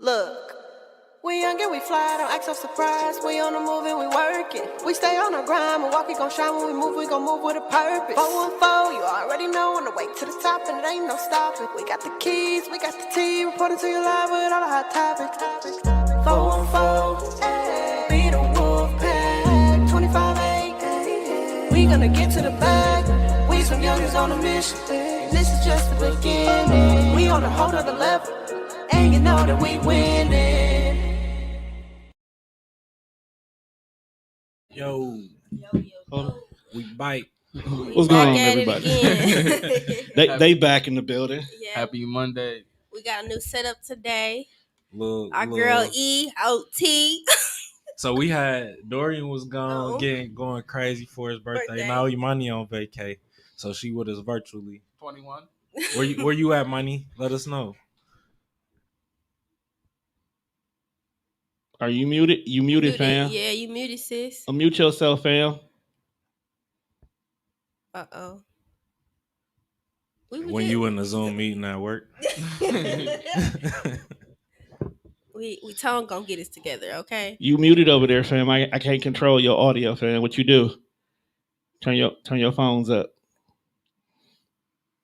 Look, we young and we fly, don't act so surprised. We on the move and we working. We stay on the grind, Milwaukee gon' shine when we gon' move with a purpose. 414, you already know, on the way to the top and it ain't no stopping. We got the keys, we got the tea, reporting to you live with all the hot topics. 414, be the Wolfpack, 25-8, we gonna get to the bag. We some youngers on a mission, this is just the beginning. We on a whole other level, and you know that we winning. Yo. We bite. What's going on, everybody? they back in the building. Yeah. Happy Monday. We got a new setup today. Our girl E OT. So we had Dorian was gone, going crazy for his birthday. Now Imani on vacay, so she with us virtually. 21. Where you at, Money? Let us know. Are you muted? You muted, fam? Yeah, you muted, sis. Unmute yourself, fam. Uh-oh. When you in the Zoom meeting at work. we Tone gonna get us together, okay? You muted over there, fam. I can't control your audio, fam. What you do? Turn your phones up.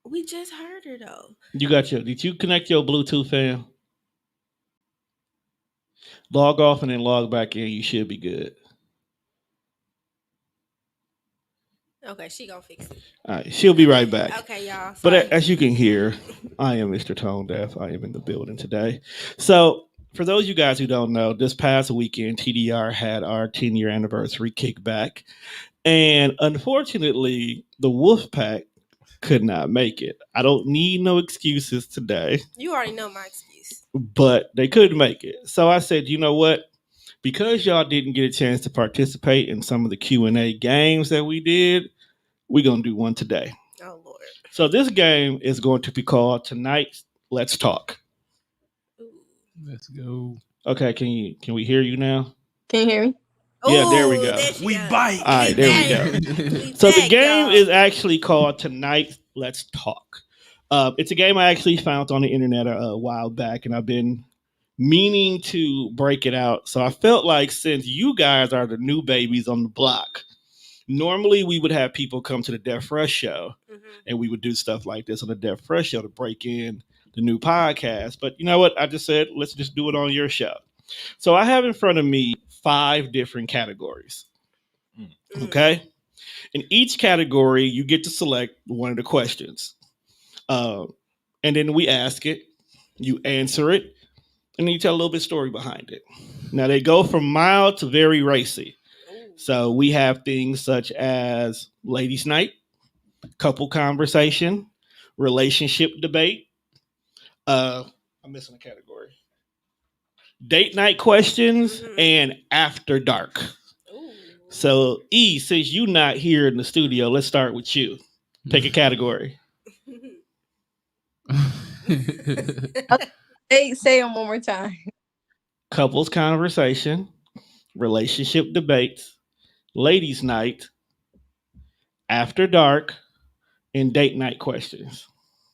We just heard her though. Did you connect your Bluetooth, fam? Log off and then log back in. You should be good. Okay, she gonna fix it. All right, she'll be right back. Okay, y'all. Sorry. But as you can hear, I am Mr. Tone Deaf. I am in the building today. So for those of you guys who don't know, this past weekend, TDR had our 10-year anniversary kickback. And unfortunately, the Wolfpack could not make it. I don't need no excuses today. You already know my excuse. But they couldn't make it. So I said, you know what? Because y'all didn't get a chance to participate in some of the Q&A games that we did, we're going to do one today. Oh, Lord. So this game is going to be called Tonight, Let's Talk. Ooh. Let's go. Okay, can we hear you now? Can you hear me? Yeah, there we go. We bite. All right, there we go. So the game is actually called Tonight, Let's Talk. It's a game I actually found on the internet a while back, and I've been meaning to break it out. So I felt like since you guys are the new babies on the block, normally we would have people come to the Deaf Fresh show, and we would do stuff like this on the Deaf Fresh show to break in the new podcast. But you know what? I just said, let's just do it on your show. So I have in front of me 5 different categories. Okay? In each category, you get to select one of the questions. And then we ask it, you answer it, and then you tell a little bit of story behind it. Now, they go from mild to very racy. So we have things such as ladies' night, couple conversation, relationship debate. I'm missing a category. Date night questions and after dark. Ooh. So, E, since you're not here in the studio, let's start with you. Pick a category. Say them one more time. Couples conversation, relationship debates, ladies' night, after dark, and date night questions.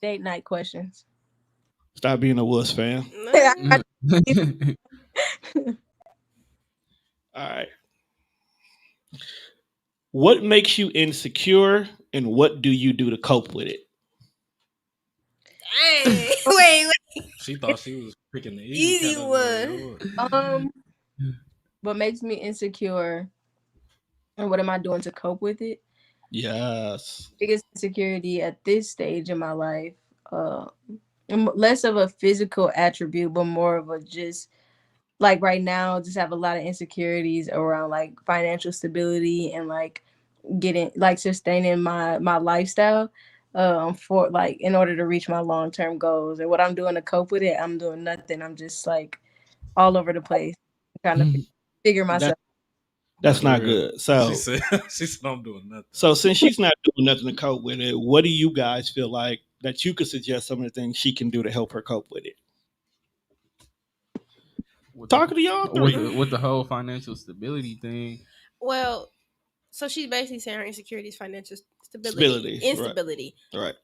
Date night questions. Stop being a wuss, fam. All right. What makes you insecure, and what do you do to cope with it? Dang. Wait. She thought she was picking the Easy one. What makes me insecure, and what am I doing to cope with it? Yes. Biggest insecurity at this stage in my life, less of a physical attribute, but more of a just like right now, just have a lot of insecurities around like financial stability and like sustaining my lifestyle for like in order to reach my long-term goals. And what I'm doing to cope with it, I'm doing nothing. I'm just like all over the place trying to figure myself. That's not good. So she said I'm doing nothing. So since she's not doing nothing to cope with it, what do you guys feel like that you could suggest some of the things she can do to help her cope with it? Talking to y'all three. With the whole financial stability thing. Well, so she's basically saying her insecurity is financial instability. Right.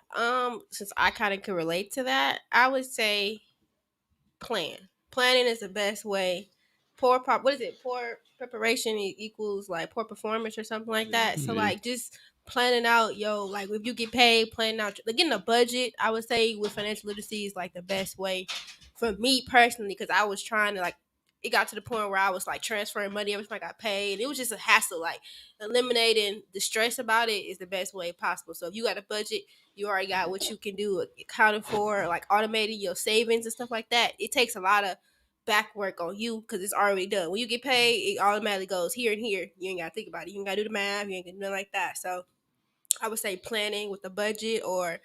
Since I kind of can relate to that, I would say plan planning is the best way. Poor preparation equals like poor performance or something like that. So like just planning out, like if you get paid, planning out, like getting a budget. I would say with financial literacy is like the best way for me personally, because I was trying to like. It got to the point where I was like transferring money every time I got paid. It was just a hassle. Like eliminating the stress about it is the best way possible. So if you got a budget, you already got what you can do accounting for, like automating your savings and stuff like that. It takes a lot of back work on you because it's already done. When you get paid, it automatically goes here and here. You ain't got to think about it. You ain't got to do the math. You ain't got to do nothing like that. So I would say planning with a budget, or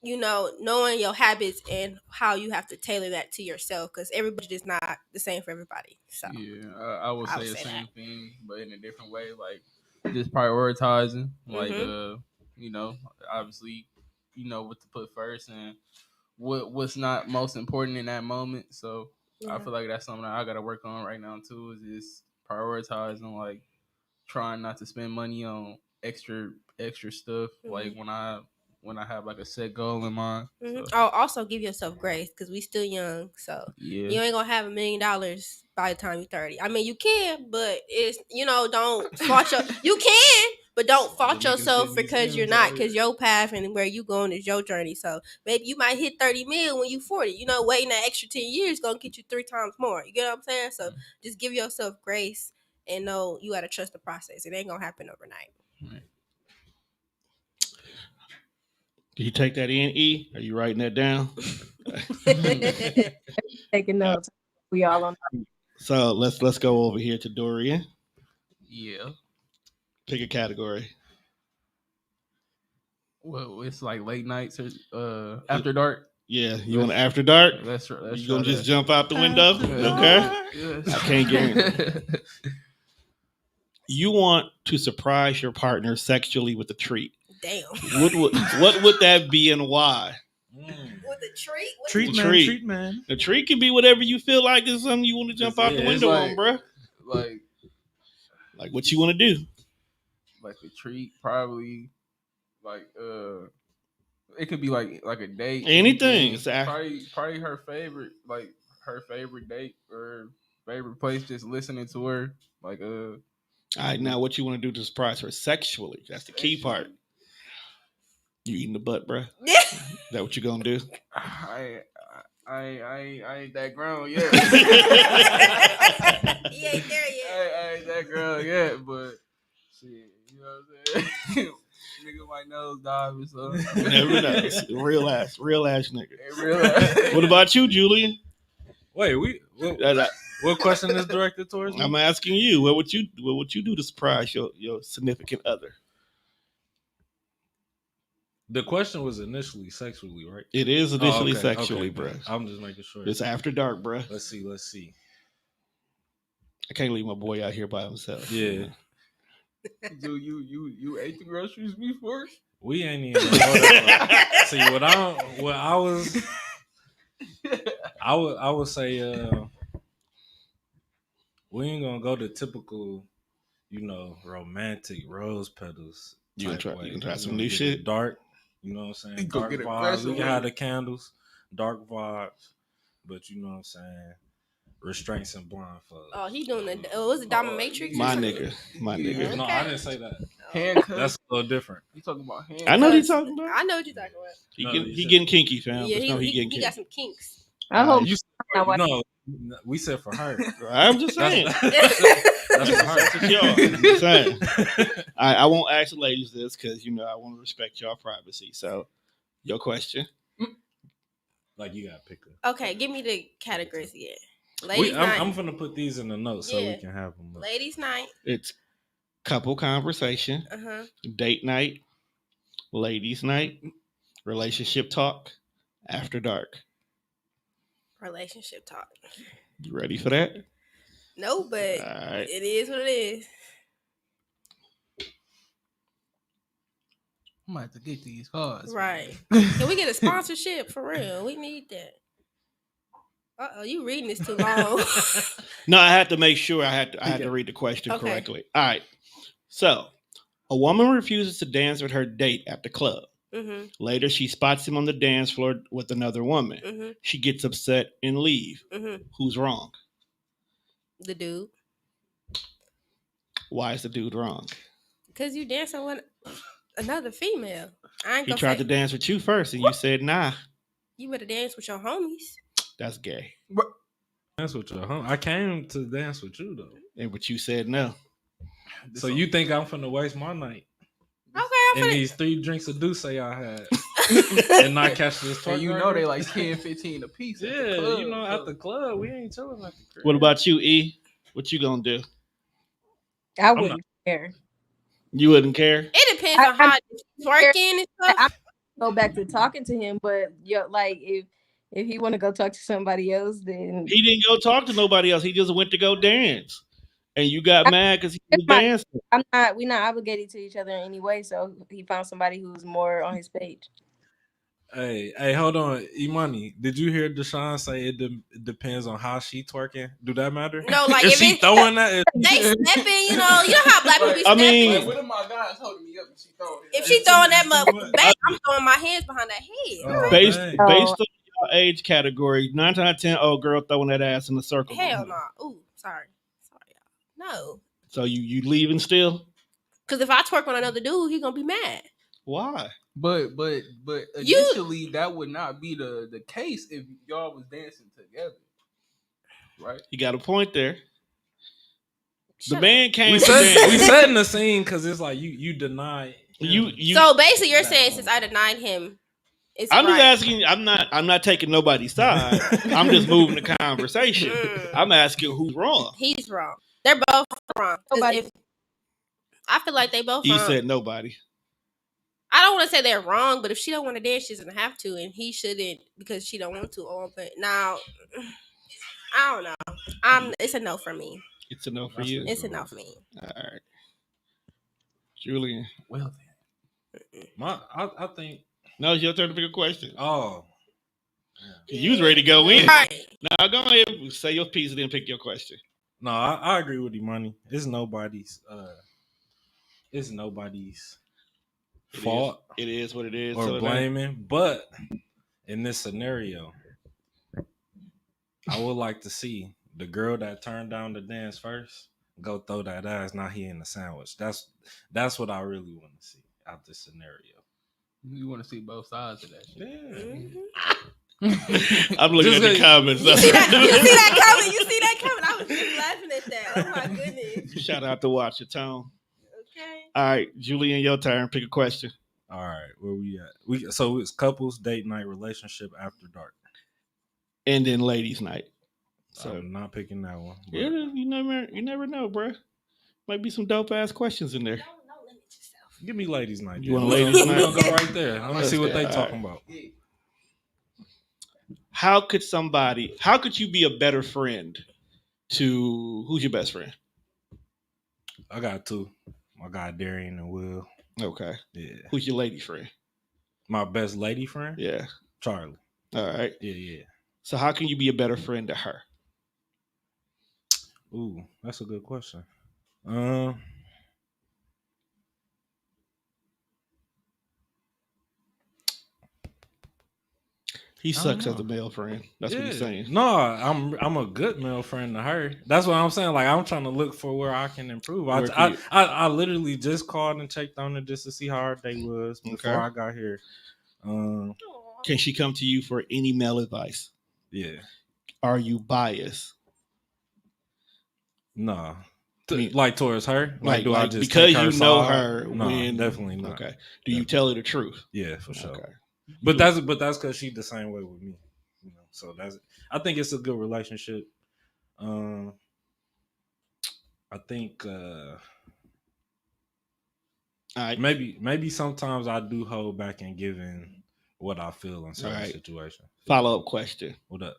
knowing your habits and how you have to tailor that to yourself, because everybody is not the same for everybody. So yeah, I would say the same thing, but in a different way. Like just prioritizing, like obviously, what to put first and what's not most important in that moment. So I feel like that's something that I got to work on right now too. Is just prioritizing, like trying not to spend money on extra stuff. Like when I have like a set goal in mind. So. Oh, also give yourself grace because we still young, so you ain't gonna have $1 million by the time you're 30. I mean, you can, but it's don't fault you can, but don't fault yourself because you're not, because your path and where you going is your journey. So maybe you might hit 30 mil when you 40. Waiting that extra 10 years gonna get you 3 times more. You get what I'm saying? So just give yourself grace and know you gotta trust the process. It ain't gonna happen overnight. Right. Do you take that in, E? Are you writing that down? Taking notes. We all on. So let's go over here to Dorian. Yeah. Pick a category. Well, it's like late nights or after dark. Yeah, you want after dark? Let's you gonna just jump out the window? Okay. Yes. I can't guarantee. You want to surprise your partner sexually with a treat. Damn. What would that be and why? With a treat? Treat, man. The treat can be whatever you feel like is something you want to jump out the window on, bro. Like what you want to do. Like a treat, probably like it could be like a date. Anything. Probably her favorite date or favorite place, just listening to her. Like all right, now what you want to do to surprise her sexually? That's the key part. You eating the butt, bro? Yeah. Is that what you gonna do? I ain't that grown yet. He ain't there yet. I ain't that grown yet, but shit, you know what I'm saying? Nigga might nose dive or something. You never know. Real ass nigga. Real ass. What about you, Julian? Wait, what question is directed towards me? I'm asking you. What would you do to surprise your significant other? The question was initially sexually, right? It is initially sexually, bro. I'm just making sure. It's after dark, bro. Let's see. I can't leave my boy out here by himself. Yeah. Dude, you ate the groceries before? We ain't even see I would say we ain't gonna go to typical, romantic rose petals. You can try some new shit. Dark, you know what I'm saying? Dark vibes. We can have the candles, dark vibes, but you know what I'm saying? Restraints and blindfolds. Oh, he doing the was it dominatrix? My nigga. Okay. No, I didn't say that. Handcuffs. That's a little different. You talking about handcuffs? I know what he's talking about. I know what you're talking about. He getting kinky, fam. Yeah, he got some kinks. I hope we said for her. I'm just saying. That's for her. I'm just saying. I won't ask the ladies this because I want to respect y'all privacy. So, your question. Like you gotta pick her. Okay, give me the categories again. Ladies night. I'm gonna put these in the notes so we can have them. Ladies night. It's couple conversation, date night, ladies night, relationship talk, after dark. Relationship talk. You ready for that? No, but it is what it is. I might have to get these cards. Right. Can we get a sponsorship for real? We need that. You reading this too long. No, I had to make sure I had to read the question correctly. All right. So, a woman refuses to dance with her date at the club. Mm-hmm. Later, she spots him on the dance floor with another woman. Mm-hmm. She gets upset and leave. Mm-hmm. Who's wrong? The dude. Why is the dude wrong? Because you dancing with another female. I ain't He gonna tried say, to dance with you first, and you said nah. you better dance with your homies. That's gay. Dance with you, huh? I came to dance with you though. And but you said no. So you think I'm finna waste my night? Okay, And these 3 drinks of Douce I had, and not catch this And twerk you know burger? they like 10, 15 a piece. Yeah, At the club, you know, at the club we ain't chilling at the crib. What about you, E? What you gonna do? I wouldn't care. You wouldn't care? It depends on how it's working and stuff. I go back to talking to him, but like if he want to go talk to somebody else, then He didn't go talk to nobody else. He just went to go dance, and you got mad because he was dancing. We're not obligated to each other in any way. So he found somebody who's more on his page. Hey, hold on, Imani. Did you hear Deshaun say it depends on how she twerking? Do that matter? No, like if if she it's throwing that, they stepping, you know how black people be I stepping. mean- Like, what if my guy's holding me up and she throwing it? If she throwing that much. motherfucker back, I'm throwing my hands behind that head. Based dang. on your age category, 9 times out of 10, old girl throwing that ass in the circle. Hell no. Ooh, sorry, y'all. No, So you leaving still? because if I twerk on another dude, he gonna be mad. Why? But initially that would not be the case if y'all was dancing together, right? You got a point there. Shut The man came We to dance. setting the scene because it's like you deny You So basically, you're saying since I denied him, it's I'm right. just asking. I'm not taking nobody's side. I'm just moving the conversation. I'm asking who's wrong. He's wrong. They're both wrong. 'Cause Nobody. I feel like they both He wrong. said nobody. I don't want to say they're wrong, but if she don't want to dance, she doesn't have to, and he shouldn't because she don't want to. But now, I don't know. It's a no for me. It's a no for you. It's a no for me. All right, Julian. Well then, I think. No, it's your turn to pick a question. Oh, You was ready to go in. All right. Now go ahead, say your piece, and then pick your question. no, I agree with Imani. It's nobody's. It's nobody's fault. It is what it is. Or so blaming, but in this scenario, I would like to see the girl that turned down the dance first go throw that ass. Now he in the sandwich. That's what I really want to see out this scenario. you want to see both sides of that shit. Yeah. Mm-hmm. I'm looking Just at the like- comments. You see that comment? You see that comment? I was just laughing at that. Oh my goodness. Shout out to Watch Your Tone. Okay. All right, Julian, your turn. Pick a question. All right, where we at? So it's couples, date night, relationship after dark. And then ladies' night. So I'm not picking that one. but- Yeah, you never know, bro. Might be some dope ass questions in there. Don't limit yourself. Give me ladies' night. You want then. ladies' We're night? gonna go right there. Let me see what they All talking about. How could you be a better friend to who's your best friend? I got 2. I got Darian and Will. Okay. Yeah. Who's your lady friend? My best lady friend? Yeah. Charlie. All right. Yeah. So how can you be a better friend to her? Ooh, that's a good question. He I don't sucks as know. a male friend. That's what he's saying. No, I'm a good male friend to her. That's what I'm saying. Like I'm trying to look for where I can improve. I literally just called and checked on her just to see how her day was before I got here. Can she come to you for any male advice? Yeah. Are you biased? Nah. Like towards her? Like, do I just because take her you know side? her? No, when, definitely not. Okay. Do you tell her the truth? Yeah, for sure. Okay. But that's because she's the same way with me. You know, so I think it's a good relationship. I think maybe sometimes I do hold back in giving what I feel in certain situations. Follow-up question. What up?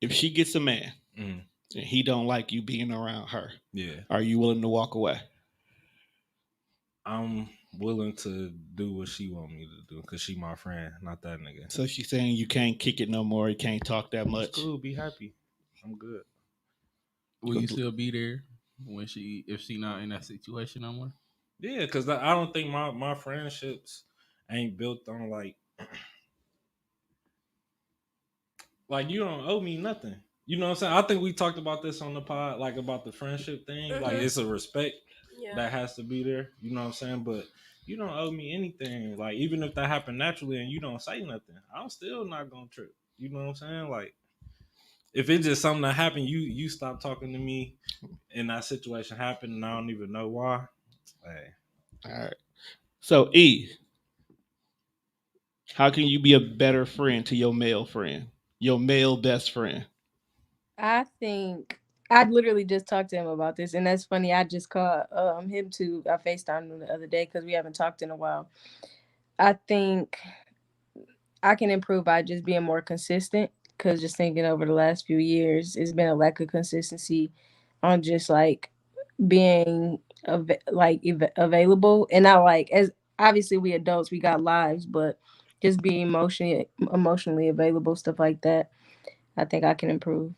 If she gets a man and he don't like you being around her, are you willing to walk away? I'm willing to do what she want me to do because she my friend, not that nigga. So she's saying you can't kick it no more. You can't talk that much. It's cool. Be happy. I'm good. Will you still be there if she not in that situation no more? Yeah, because I don't think my friendships ain't built on like you don't owe me nothing. You know what I'm saying? I think we talked about this on the pod, like about the friendship thing. Like it's a respect that has to be there. You know what I'm saying? But you don't owe me anything. Like even if that happened naturally and you don't say nothing, I'm still not gonna trip. You know what I'm saying? Like if it's just something that happened, you stop talking to me, and that situation happened, and I don't even know why. Hey. All right. So how can you be a better friend to your male friend, your male best friend? I think I literally just talked to him about this, and that's funny. I just called him to I FaceTimed him the other day because we haven't talked in a while. I think I can improve by just being more consistent. Because just thinking over the last few years, it's been a lack of consistency on just like being available, and not like as obviously we adults we got lives, but just being emotionally available, stuff like that. I think I can improve.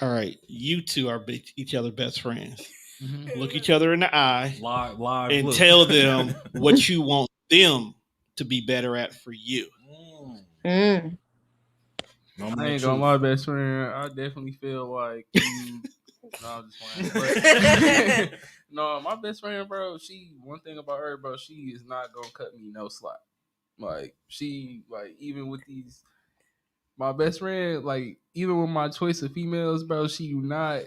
All right, you two are each other best friends. Mm-hmm. Look each other in the eye live and look. Tell them what you want them to be better at for you. I ain't gonna lie, best friend. I definitely feel like you. No, I'm just playing. But no, my best friend, bro. One thing about her, bro. She is not gonna cut me no slack. Like even with these, my best friend, like even with my choice of females, bro. She do not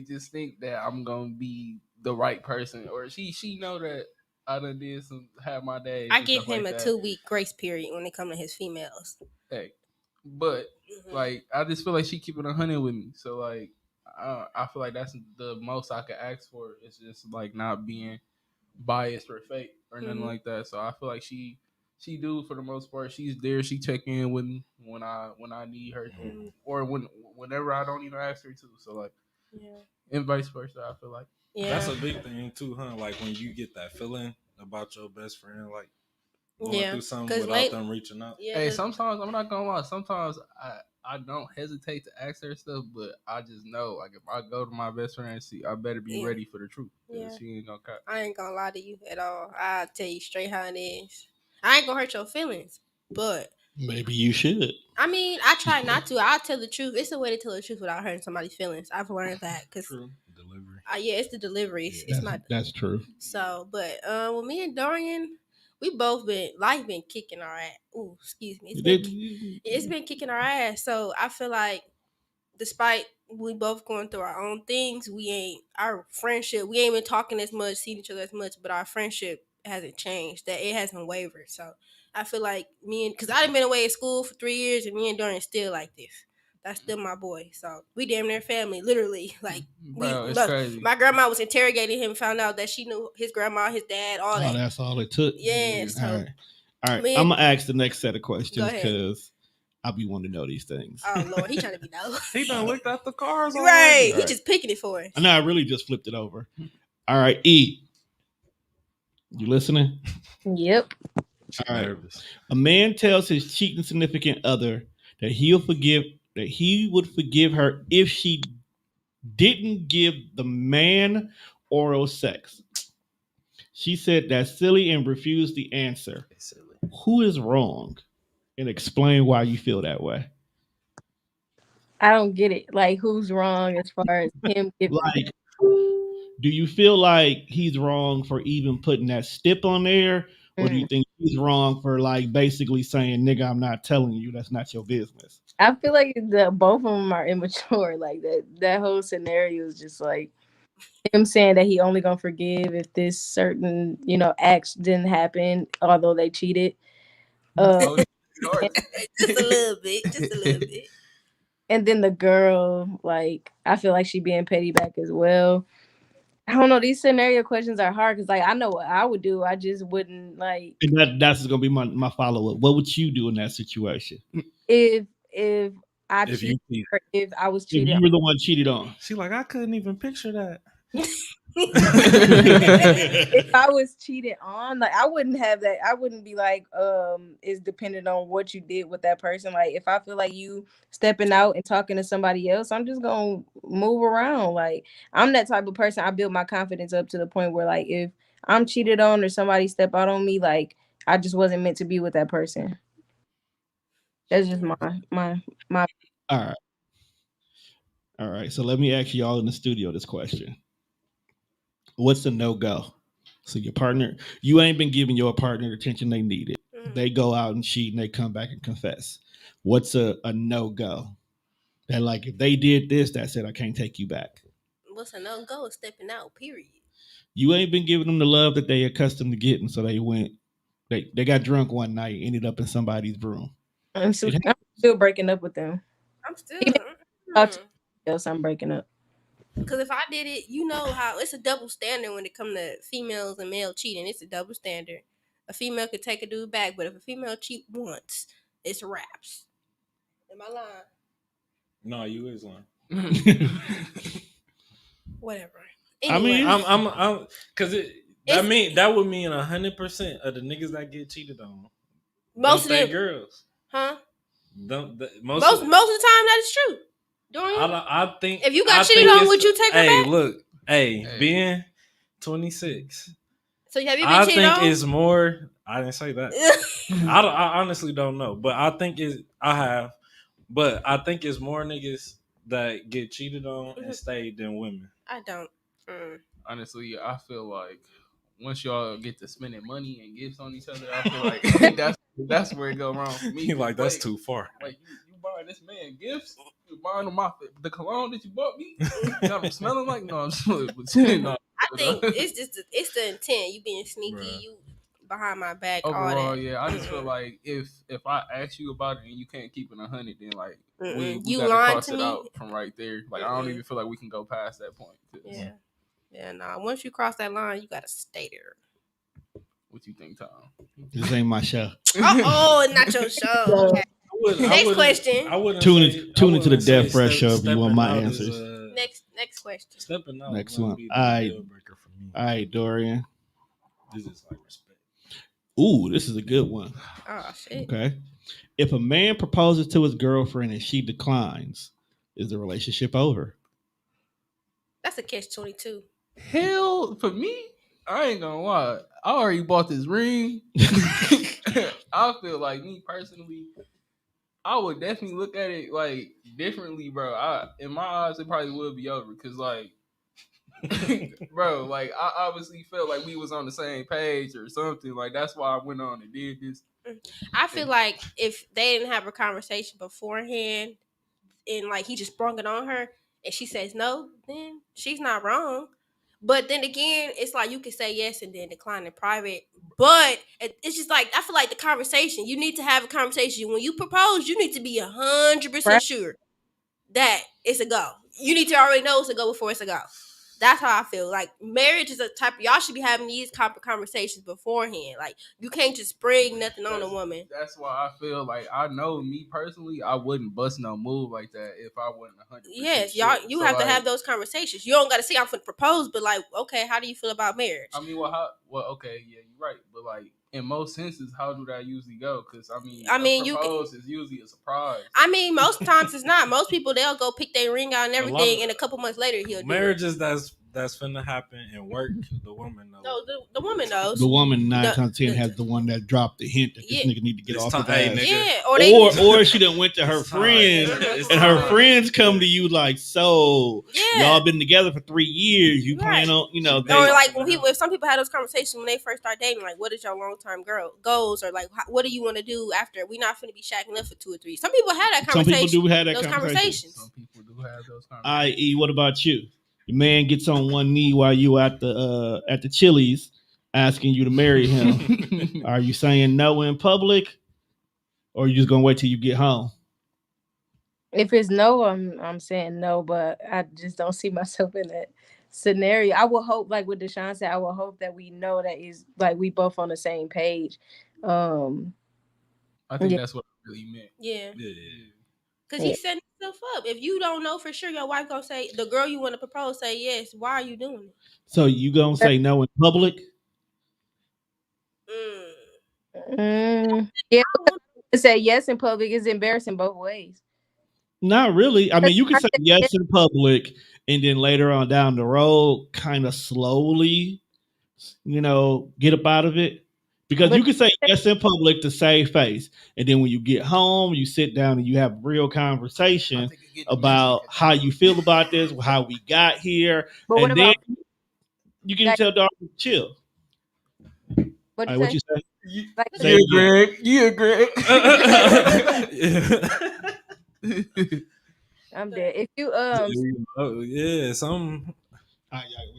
just think that I'm gonna be the right person, or she know that I done did have my days. I give him a 2-week grace period when it comes to his females. Hey, but I just feel like she keeping 100 with me. So I feel like that's the most I could ask for. It's just not being biased or fake or nothing like that. So I feel like she do for the most part. She's there. She check in with me when I need her to, or whenever I don't even ask her to. So and vice versa. I feel like that's a big thing too, huh? Like when you get that feeling about your best friend, like going through something without them reaching out. Hey, sometimes I'm not gonna lie. Sometimes I don't hesitate to ask her stuff, but I just know if I go to my best friend, I better be ready for the truth. Yeah. She ain't gonna cut. I ain't gonna lie to you at all. I'll tell you straight how it is. I ain't gonna hurt your feelings, but maybe you should. I mean, I try not to. I'll tell the truth. It's a way to tell the truth without hurting somebody's feelings. I've learned that because delivery. It's the delivery. Yeah, that's true. So, but with me and Dorian, we both life been kicking our ass. Ooh, excuse me. It's been kicking our ass. So I feel like despite we both going through our own things, we ain't been talking as much, seeing each other as much, but our friendship hasn't changed. That it hasn't wavered. So I feel like because I've been away at school for 3 years, and me and Dorian still like this. That's still my boy. So we damn near family, literally. It's crazy. My grandma was interrogating him, found out that she knew his grandma, his dad, all that. That's all it took. Yeah. So, all right. I'm gonna ask the next set of questions because I'll be wanting to know these things. Oh Lord, he trying to be nosy. He done looked at the cars. Right. He just picking it for us. No, I really just flipped it over. All right, E. You listening? Yep. All right. A man tells his cheating significant other that he would forgive her if she didn't give the man oral sex. She said that's silly and refused the answer. Who is wrong? And explain why you feel that way. I don't get it. Like, who's wrong as far as him giving? Do you feel like he's wrong for even putting that stip on there? Or do you think he's wrong for basically saying, nigga, I'm not telling you, that's not your business? I feel like both of them are immature. Like that whole scenario is just like him saying that he only gonna forgive if this certain, acts didn't happen, although they cheated. Just a little bit. And then the girl, I feel like she being petty back as well. I don't know. These scenario questions are hard because, I know what I would do. I just wouldn't And that's going to be my follow up. What would you do in that situation? If I was cheated, if you were the one cheated on. She I couldn't even picture that. If I was cheated on, I wouldn't have that. I wouldn't be it's dependent on what you did with that person. If I feel like you stepping out and talking to somebody else, I'm just gonna move around. I'm that type of person. I build my confidence up to the point where if I'm cheated on or somebody step out on me, like I just wasn't meant to be with that person. That's just my. All right. All right. So let me ask you all in the studio this question. What's the no-go? So your partner, you ain't been giving your partner the attention they needed. They go out and cheat and they come back and confess. What's a no-go? That like if they did this, that's it. I can't take you back. What's a no-go? Stepping out, period. You ain't been giving them the love that they accustomed to getting, so they went. They got drunk one night, ended up in somebody's room. I'm still breaking up with them. I'm still. Else I'm breaking up. Because if I did it, you know how it's a double standard when it comes to females and male cheating. It's a double standard. A female could take a dude back, but if a female cheat once, it's raps. Am I lying? No, you is lying. Whatever. Anyway, I'm because that would mean 100% of the niggas that get cheated on. Most of them girls, huh? Most of the time that is true. I think if you got cheated on, would you take her back? Look, being 26. So have you been cheated on? I think it's more. I didn't say that. I honestly don't know, but I think I have. But I think it's more niggas that get cheated on and stay than women. I don't. Honestly, I feel like once y'all get to spending money and gifts on each other, I feel like that's where it go wrong for me. Like that's too far. Like you buying this man gifts, you buying him the cologne that you bought me. Got him smelling like no. I'm just, no. I think it's the intent. You being sneaky. Bruh. You behind my back. Overall, all that. Yeah. I just feel like if I ask you about it and you can't keep it 100, then like we you gotta cross it out from right there. Like I don't even feel like we can go past that point. Yeah. Nah. Once you cross that line, you gotta stay there. What you think, Tom? This ain't my show. Oh, not your show. Okay. Next question. Tune into the Death Fresh show if you want my answers. Next question. Stepping out. Next one. All right, Dorian. This is like respect. Ooh, this is a good one. Oh shit. Okay. If a man proposes to his girlfriend and she declines, is the relationship over? That's a catch-22. Hell, for me, I ain't gonna lie. I already bought this ring. I feel like me personally, I would definitely look at it like differently, bro. In my eyes, it probably would be over because, like, bro, like I obviously felt like we was on the same page or something. Like that's why I went on and did this. I feel like if they didn't have a conversation beforehand and like he just sprung it on her and she says no, then she's not wrong. But then again, it's like you can say yes and then decline in private. But it's just like I feel like the conversation. You need to have a conversation when you propose. You need to be 100% sure that it's a go. You need to already know it's a go before it's a go. That's how I feel. Like marriage is a type of, y'all should be having these conversations beforehand. Like you can't just spring nothing on a woman. That's why I feel like I know me personally, I wouldn't bust no move like that if I wasn't 100%. Yes, y'all. You have to have those conversations. You don't got to say I'm finna propose, but like, okay, how do you feel about marriage? I mean, okay, yeah, you're right, but like. In most senses, how do that usually go? Because I mean, propose is usually a surprise. I mean, most times it's not. Most people they'll go pick their ring out and everything, and a couple months later he'll do marriages that's finna happen and work. The woman knows. No, the woman knows. The woman 9 times 10 has the one that dropped the hint that this nigga need to get off his ass. Yeah, or she done went to her friends and her friends come to you like, so y'all been together for 3 years. You plan on, or like when if some people had those conversations when they first start dating, like, what is your long term goals, or like, what do you want to do after? We not finna be shacking up for 2 or 3. Some people had that conversation. Some people do have those conversations. Some people do have those conversations. I.e., what about you? The man gets on one knee while you at the Chili's asking you to marry him. Are you saying no in public, or are you just gonna wait till you get home? If it's no, I'm saying no, but I just don't see myself in that scenario. I will hope, like what Deshaun said, I will hope that we know that is like we both on the same page. I think that's what I really meant. Yeah. Because he's setting himself up. If you don't know for sure, your wife gonna say, the girl you want to propose say yes. Why are you doing it? So you gonna say no in public? Yeah, say yes in public is embarrassing both ways. Not really. I mean, you can say yes in public, and then later on down the road, kind of slowly get up out of it. Because you can say yes in public to save face. And then when you get home, you sit down and you have real conversation about how you feel about this, how we got here. But what And then about you can tell dog to chill. what Right, what you say? Like, You Greg. I'm dead. If you Oh yeah, some.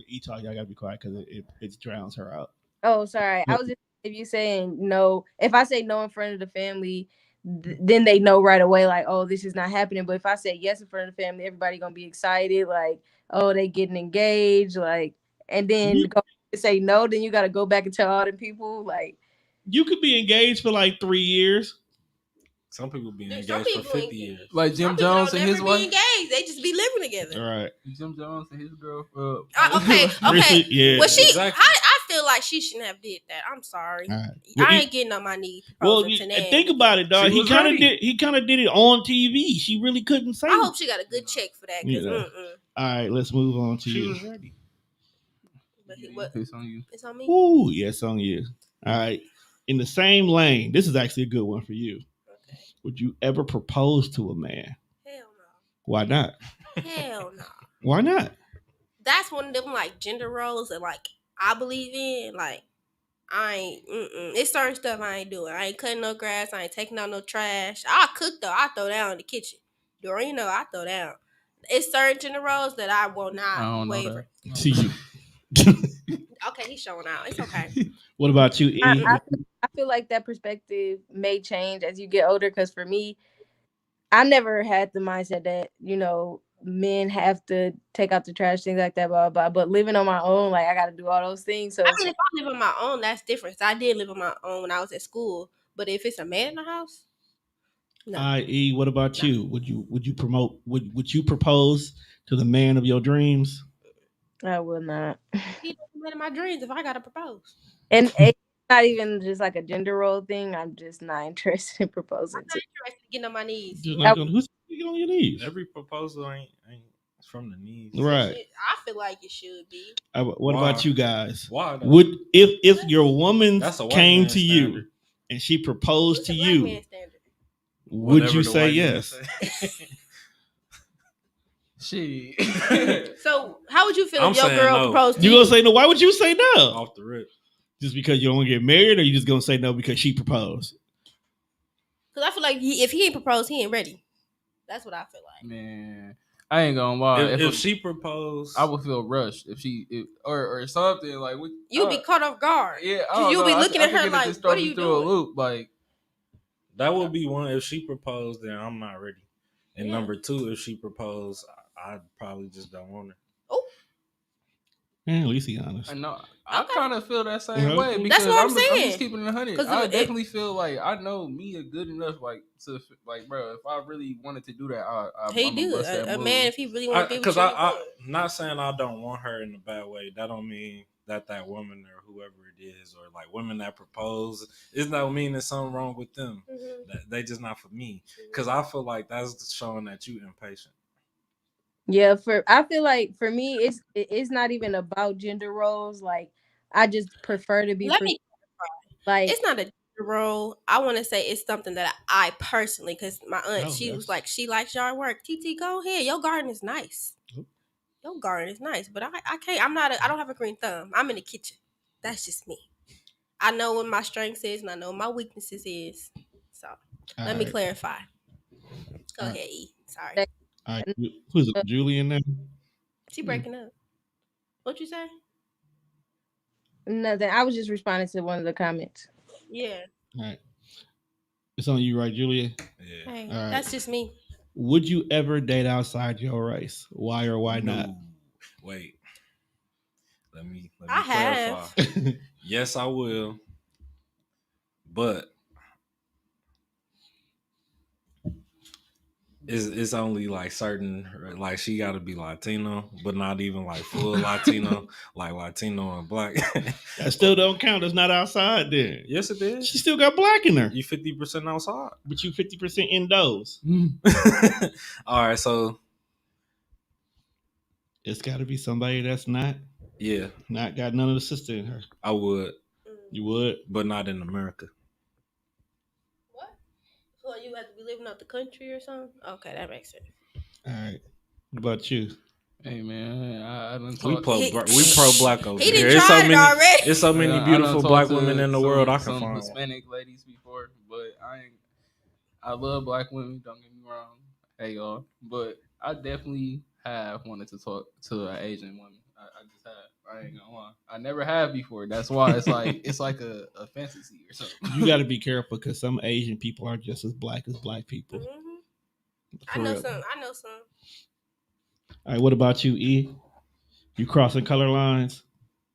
Each y'all gotta be quiet because it drowns her out. Oh, sorry. I was just if you saying no. If I say no in front of the family, then they know right away, like, oh, this is not happening. But if I say yes in front of the family, everybody gonna be excited, like, oh, they getting engaged, like, and then go say no, then you gotta go back and tell all the people, like, you could be engaged for like 3 years. Some people be engaged for 50 years. Like Jim Jones and his wife. Engaged. They just be living together. All right. Jim Jones and his girl. Okay. Yeah. Well, Exactly. I feel like she shouldn't have did that. I'm sorry. Right. Well, I ain't getting on my knees. Well, think about it, dog. He kind of did it on TV. She really couldn't say. I hope she got a good check for that. Yeah. All right, let's move on to you. She was ready. It's on you. It's on me. Ooh, yes, on you. All right. In the same lane, this is actually a good one for you. Okay. Would you ever propose to a man? Hell no. Why not? Hell no. Why not? That's one of them like gender roles that like I believe in. Like I ain't. It's certain stuff I ain't doing. I ain't cutting no grass. I ain't taking out no trash. I cook though. I throw down in the kitchen. Doreen, I throw down. It's certain gender roles that I will not waver. See you. Okay, he's showing out. It's okay. What about you, E? I feel like that perspective may change as you get older. Because for me, I never had the mindset that men have to take out the trash, things like that, blah, blah, blah. But living on my own, like, I got to do all those things. So I mean, if I live on my own, that's different. So I did live on my own when I was at school. But if it's a man in the house, no. I.E., what about you? Would you propose to the man of your dreams? I will not. He doesn't man in my dreams if I gotta propose. And it's not even just like a gender role thing. I'm just not interested in proposing. I'm not interested in getting on my knees. Who's getting on your knees? Every proposal ain't from the knees, right? I feel like it should be. What about you guys? Why? Would if your woman came to you and she proposed to you, would you say yes? So how would you feel if your girl proposed to you? You gonna say no? Why would you say no? Off the rip. Just because you don't want to get married, or you just gonna say no because she proposed? Because I feel like if he ain't proposed, he ain't ready. That's what I feel like. Man, I ain't gonna lie. If she proposed, I would feel rushed or something like. You'd be caught off guard. Yeah, you'll be looking at her like, "What are you doing?" A loop, like that would be one. If she proposed, then I'm not ready. And number two, if she proposed, I probably just don't want her. Oh. At least he honest. I know. I kind of feel that same way because that's what I'm saying. I'm just keeping it 100. I definitely feel like I know me is good enough, like to like, bro. If I really wanted to do that, he do a man if he really want to be with you. I'm not saying I don't want her in a bad way. That don't mean that woman or whoever it is, or like women that propose, it don't mean there's something wrong with them. They just not for me. Because I feel like that's showing that you impatient. Yeah, I feel like for me, it's not even about gender roles. Like, I just prefer to be. Let me like it's not a gender role. I want to say it's something that I personally, because my aunt, she was like, she likes yard work. TT, go ahead. Your garden is nice. Your garden is nice, but I can't. I don't have a green thumb. I'm in the kitchen. That's just me. I know what my strengths is, and I know what my weaknesses is. So let me clarify. Go ahead, E. Sorry. All right. Who's it? Julie in there? She breaking up. What you say? Nothing. I was just responding to one of the comments. Yeah. All right. It's on you, right, Julia? Yeah. Hey, that's just me. Would you ever date outside your race? Why or why not? Wait. Let me clarify. Yes, I will. But it's only like certain, like she got to be Latino, but not even like full Latino, like Latino and black. That still don't count. It's not outside then. Yes, it is. She still got black in her. You 50% outside, but you 50% indoors. All right, so it's got to be somebody that's not. Yeah, Not got none of the sister in her. I would, You would? but not in America. What? So you have to be living out the country or something? Okay, that makes sense. All right. What about you? Hey man, I done We talk. pro black over He here. done tried it already. It's so many I done beautiful talked black women to in the world. I can some find. Hispanic ladies before, but I love black women. Don't get me wrong. Hey y'all, but I definitely have wanted to talk to an Asian woman. I just have. I ain't gonna lie. I never have before. That's why it's like a fantasy or something. You got to be careful because some Asian people are just as black people. I know some. I know some. All right. What about you, E? You crossing color lines?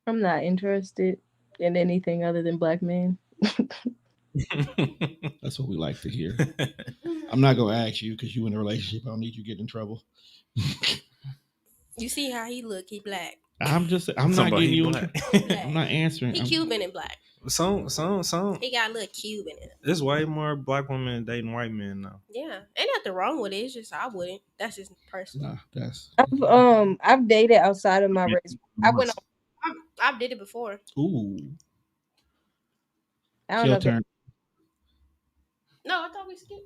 I'm not interested in anything other than black men. That's what we like to hear. I'm not gonna ask you because you in a relationship. I don't need you getting in trouble. You see how he look? He black. I'm not getting you. I'm not answering. He Cuban and black. Some. He got a little Cuban in it. There's way more black women dating white men now. Yeah, ain't nothing wrong with it. It's just I wouldn't. That's just personal. Nah, I've dated outside of my race. I went on. I've did it before. Ooh. I don't know. Turn. No, I thought we skipped.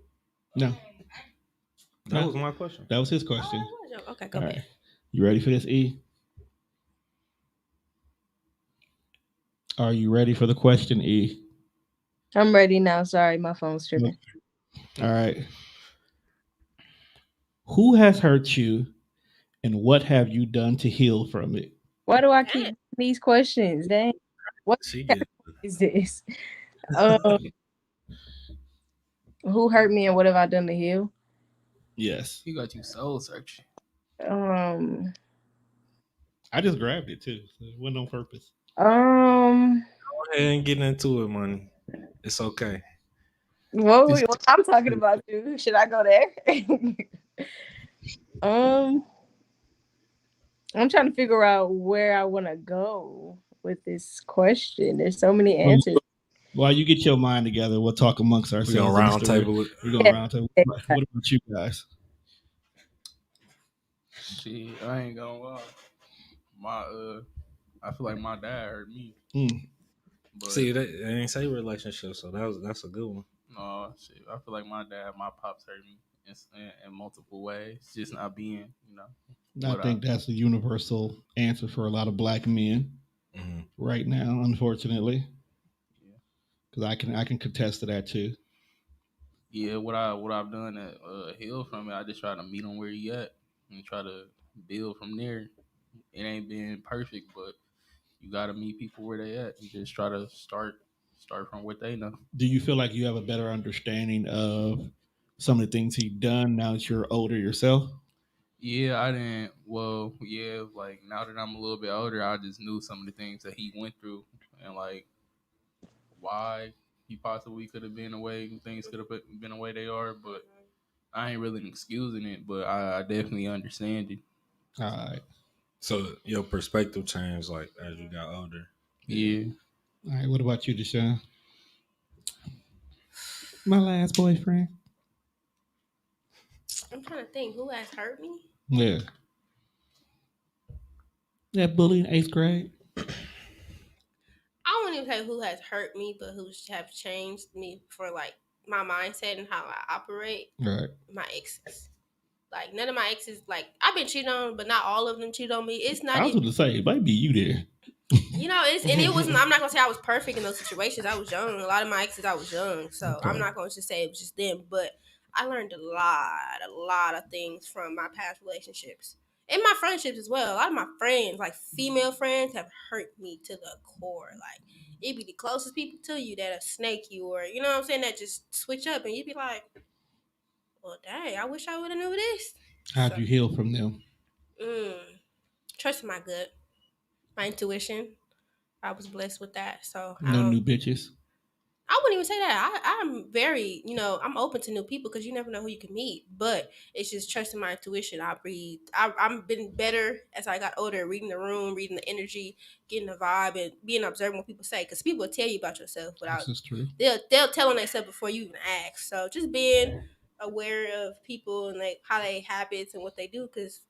No. That was my question. That was his question. Oh, okay, go ahead. Right. You ready for this, E? Are you ready for the question, E? I'm ready now. Sorry, my phone's tripping. All right. Who has hurt you, and what have you done to heal from it? Why do I keep these questions? Dang. What is this? Who hurt me and what have I done to heal? Yes. You got you soul searching. I just grabbed it too. So it wasn't on purpose. Go ahead and get into it, money. It's okay. What I'm talking about you. Should I go there? I'm trying to figure out where I want to go with this question. There's so many answers. While you get your mind together, we'll talk amongst ourselves. We're gonna round table it. We're gonna round table. What about you guys? Shit, I ain't gonna lie. I feel like my dad hurt me. But see, they ain't say relationship, so that's a good one. No, shit. I feel like my pops hurt me in multiple ways. Just not being, I think that's a universal answer for a lot of black men right now, unfortunately. Because I can contest to that too. Yeah, what I've done to heal from it, I just try to meet him where he at and try to build from there. It ain't been perfect, but you gotta meet people where they at. You just try to start from what they know. Do you feel like you have a better understanding of some of the things he's done now that you're older yourself? Yeah, I didn't. Well, yeah, like now that I'm a little bit older, I just knew some of the things that he went through and like why he possibly could have been away. Things could have been the way they are, but I ain't really excusing it. But I definitely understand it. All right. So your perspective changed like as you got older. Yeah. All right. What about you, Deshaun? My last boyfriend. I'm trying to think who has hurt me. Yeah. That bully in 8th grade. I wouldn't even say who has hurt me, but who have changed me for like my mindset and how I operate. Right. My exes. Like none of my exes, like I've been cheated on, but not all of them cheated on me. It's not. I was going to say it might be you there. It wasn't. I'm not gonna say I was perfect in those situations. I was young. A lot of my exes, I was young, so okay. I'm not gonna just say it was just them. But I learned a lot of things from my past relationships and my friendships as well. A lot of my friends, like female friends, have hurt me to the core. Like it be the closest people to you that'll snake you, or you know what I'm saying, that just switch up, and you'd be like, "Well, dang, I wish I would have knew this." How'd you heal from them? Trust my gut, my intuition. I was blessed with that. So no new bitches. I wouldn't even say that. I'm very, I'm open to new people because you never know who you can meet. But it's just trusting my intuition. I've been better as I got older, reading the room, reading the energy, getting the vibe, and being observant what people say. Because people will tell you about yourself without. This is true. They'll tell on themselves before you even ask. So just being aware of people and like how they habits and what they do, because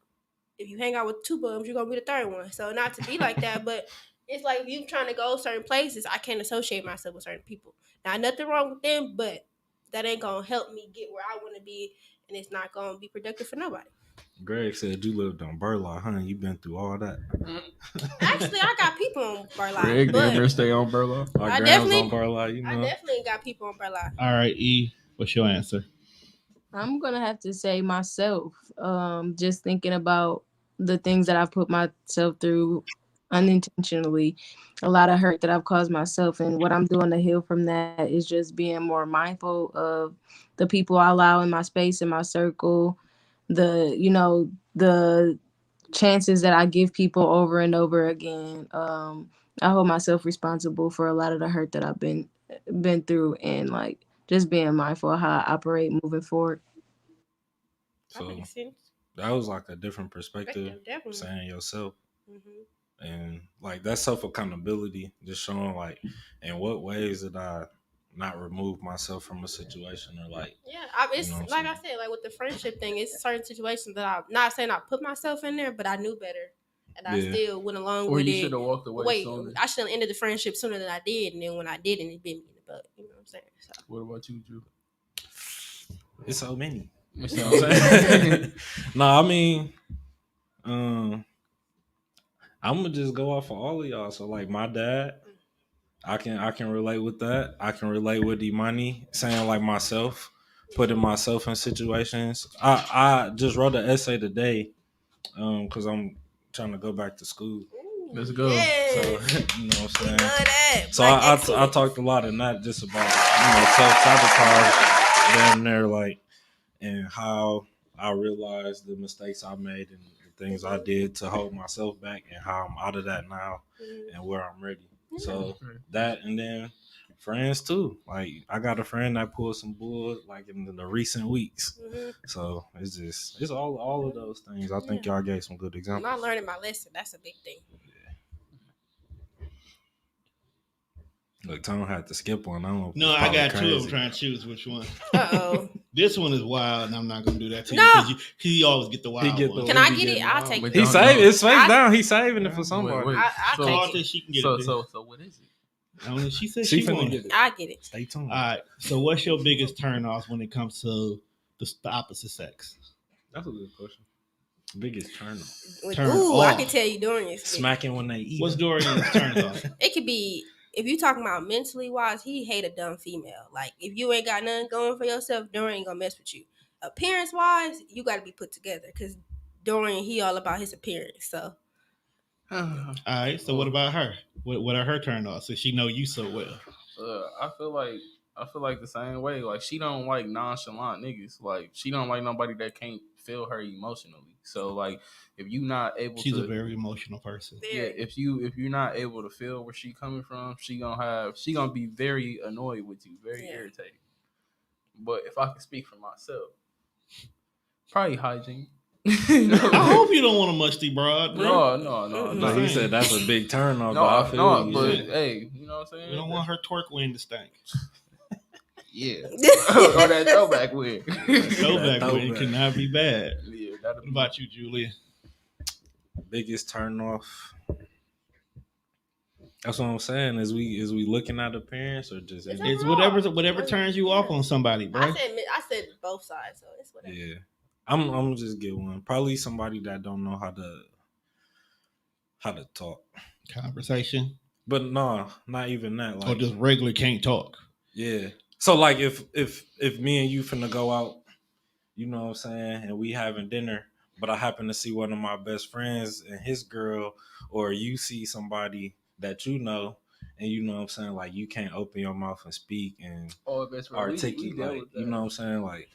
if you hang out with 2 bums, you're gonna be the third one. So not to be like that, but it's like if you trying to go certain places, I can't associate myself with certain people. Now, nothing wrong with them, but that ain't gonna help me get where I want to be, and it's not gonna be productive for nobody. Greg said you lived on Burlock, huh? You been through all that. Actually, I got people on Burlock. Greg, but damn near stay on Burlock. My I grandma's definitely- on Burlock, you know. I definitely got people on Burlock. All right, E, what's your answer? I'm gonna have to say myself. Just thinking about the things that I've put myself through unintentionally, a lot of hurt that I've caused myself, and what I'm doing to heal from that is just being more mindful of the people I allow in my space, in my circle, the chances that I give people over and over again. I hold myself responsible for a lot of the hurt that I've been through, and like just being mindful of how I operate moving forward. That So makes sense. that was like a different perspective, Definitely. saying yourself. Mm-hmm. And like that self accountability, just showing like in what ways did I not remove myself from a situation, or like It's you know what like I'm I said, like with the friendship thing, it's certain situations that I'm not saying I put myself in there, but I knew better, and I still went along Or with you it. should have walked away sooner. I should have ended the friendship sooner than I did, and then when I didn't, it bit me in the butt. You know what I'm saying? So. What about you, Drew? it's so many. What's You know what I'm saying? No, I mean, I'm gonna just go off of all of y'all. So like my dad, I can relate with that. I can relate with Imani saying like myself, putting myself in situations. I just wrote an essay today, because I'm trying to go back to school. Let's go. Yes. So you know what I'm saying. Love that. So I talked a lot of not just about self sabotage down there, like, and how I realized the mistakes I made and the things I did to hold myself back, and how I'm out of that now and where I'm ready. So that, and then friends too. Like I got a friend that pulled some bull like in the recent weeks. So it's all of those things. I think y'all gave some good examples. Not learning my lesson. That's a big thing. Look, Tom had to skip one. I got two of them trying to choose which one. Uh-oh. This one is wild, and I'm not going to do that to you because you always get the wild one. Can I get it? I'll take it. He saved it's face down. He's saving it for somebody. I'll take it. She can get it. So what is it? She said she wanted it. I get it. Stay tuned. All right. So what's your biggest turn off when it comes to the opposite sex? That's a good question. Biggest turn off. I can tell you Dorian's. Smacking when they eat. What's Dorian's turn off? It could be, if you talking about mentally wise, he hate a dumb female. Like if you ain't got nothing going for yourself, Dorian ain't gonna mess with you. Appearance wise, you got to be put together because Dorian, he all about his appearance. So. All right. So what about her? What are her turn offs? Since she know you so well. I feel like the same way. Like she don't like nonchalant niggas. Like she don't like nobody that can't feel her emotionally. So like if you not able she's a very emotional person. Yeah, if you're not able to feel where she coming from, she gonna be very annoyed with you, very irritated. But if I can speak for myself, probably hygiene. I hope you don't want a musty broad, bro. No. He said that's a big turn off. But hey, you know what I'm saying? We don't want her twerk wind to stink. Yeah. Or that throwback wig. Throwback wig cannot be bad. Yeah, what about you, Julia? Biggest turn off. That's what I'm saying. Is we looking at appearance or just it's whatever turns you off on somebody, bro. I said both sides, so it's whatever. Yeah. I'm just get one. Probably somebody that don't know how to talk. Conversation. But no, not even that. Like, or just regular can't talk. Yeah. So like if me and you finna go out, you know what I'm saying, and we having dinner, but I happen to see one of my best friends and his girl, or you see somebody that you know, and you know what I'm saying, like you can't open your mouth and speak and articulate, like, you know what I'm saying, like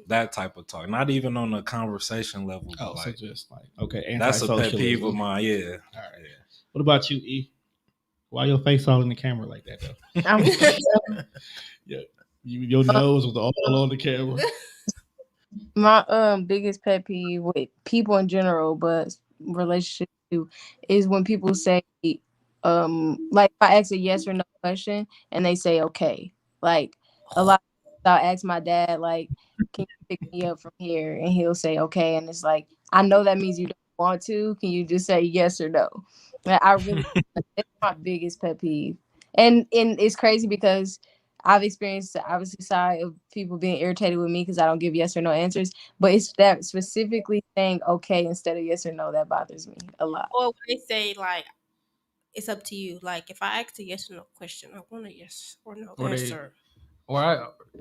that type of talk. Not even on a conversation level. Oh, but so just like, okay, that's a pet peeve of mine. Yeah. All right. Yeah. What about you, E? Why your face all in the camera like that though? Yeah, your nose was all on the camera. My biggest pet peeve with people in general, but relationships too, is when people say like if I ask a yes or no question and they say okay. Like a lot of times I'll ask my dad, like, can you pick me up from here? And he'll say okay, and it's like, I know that means you don't want to? Can you just say yes or no? Like, I really, it's my biggest pet peeve. And it's crazy because I've experienced the opposite side of people being irritated with me because I don't give yes or no answers. But it's that specifically saying okay instead of yes or no that bothers me a lot. Or when they say like, it's up to you. Like if I ask a yes or no question, I want a yes or no answer.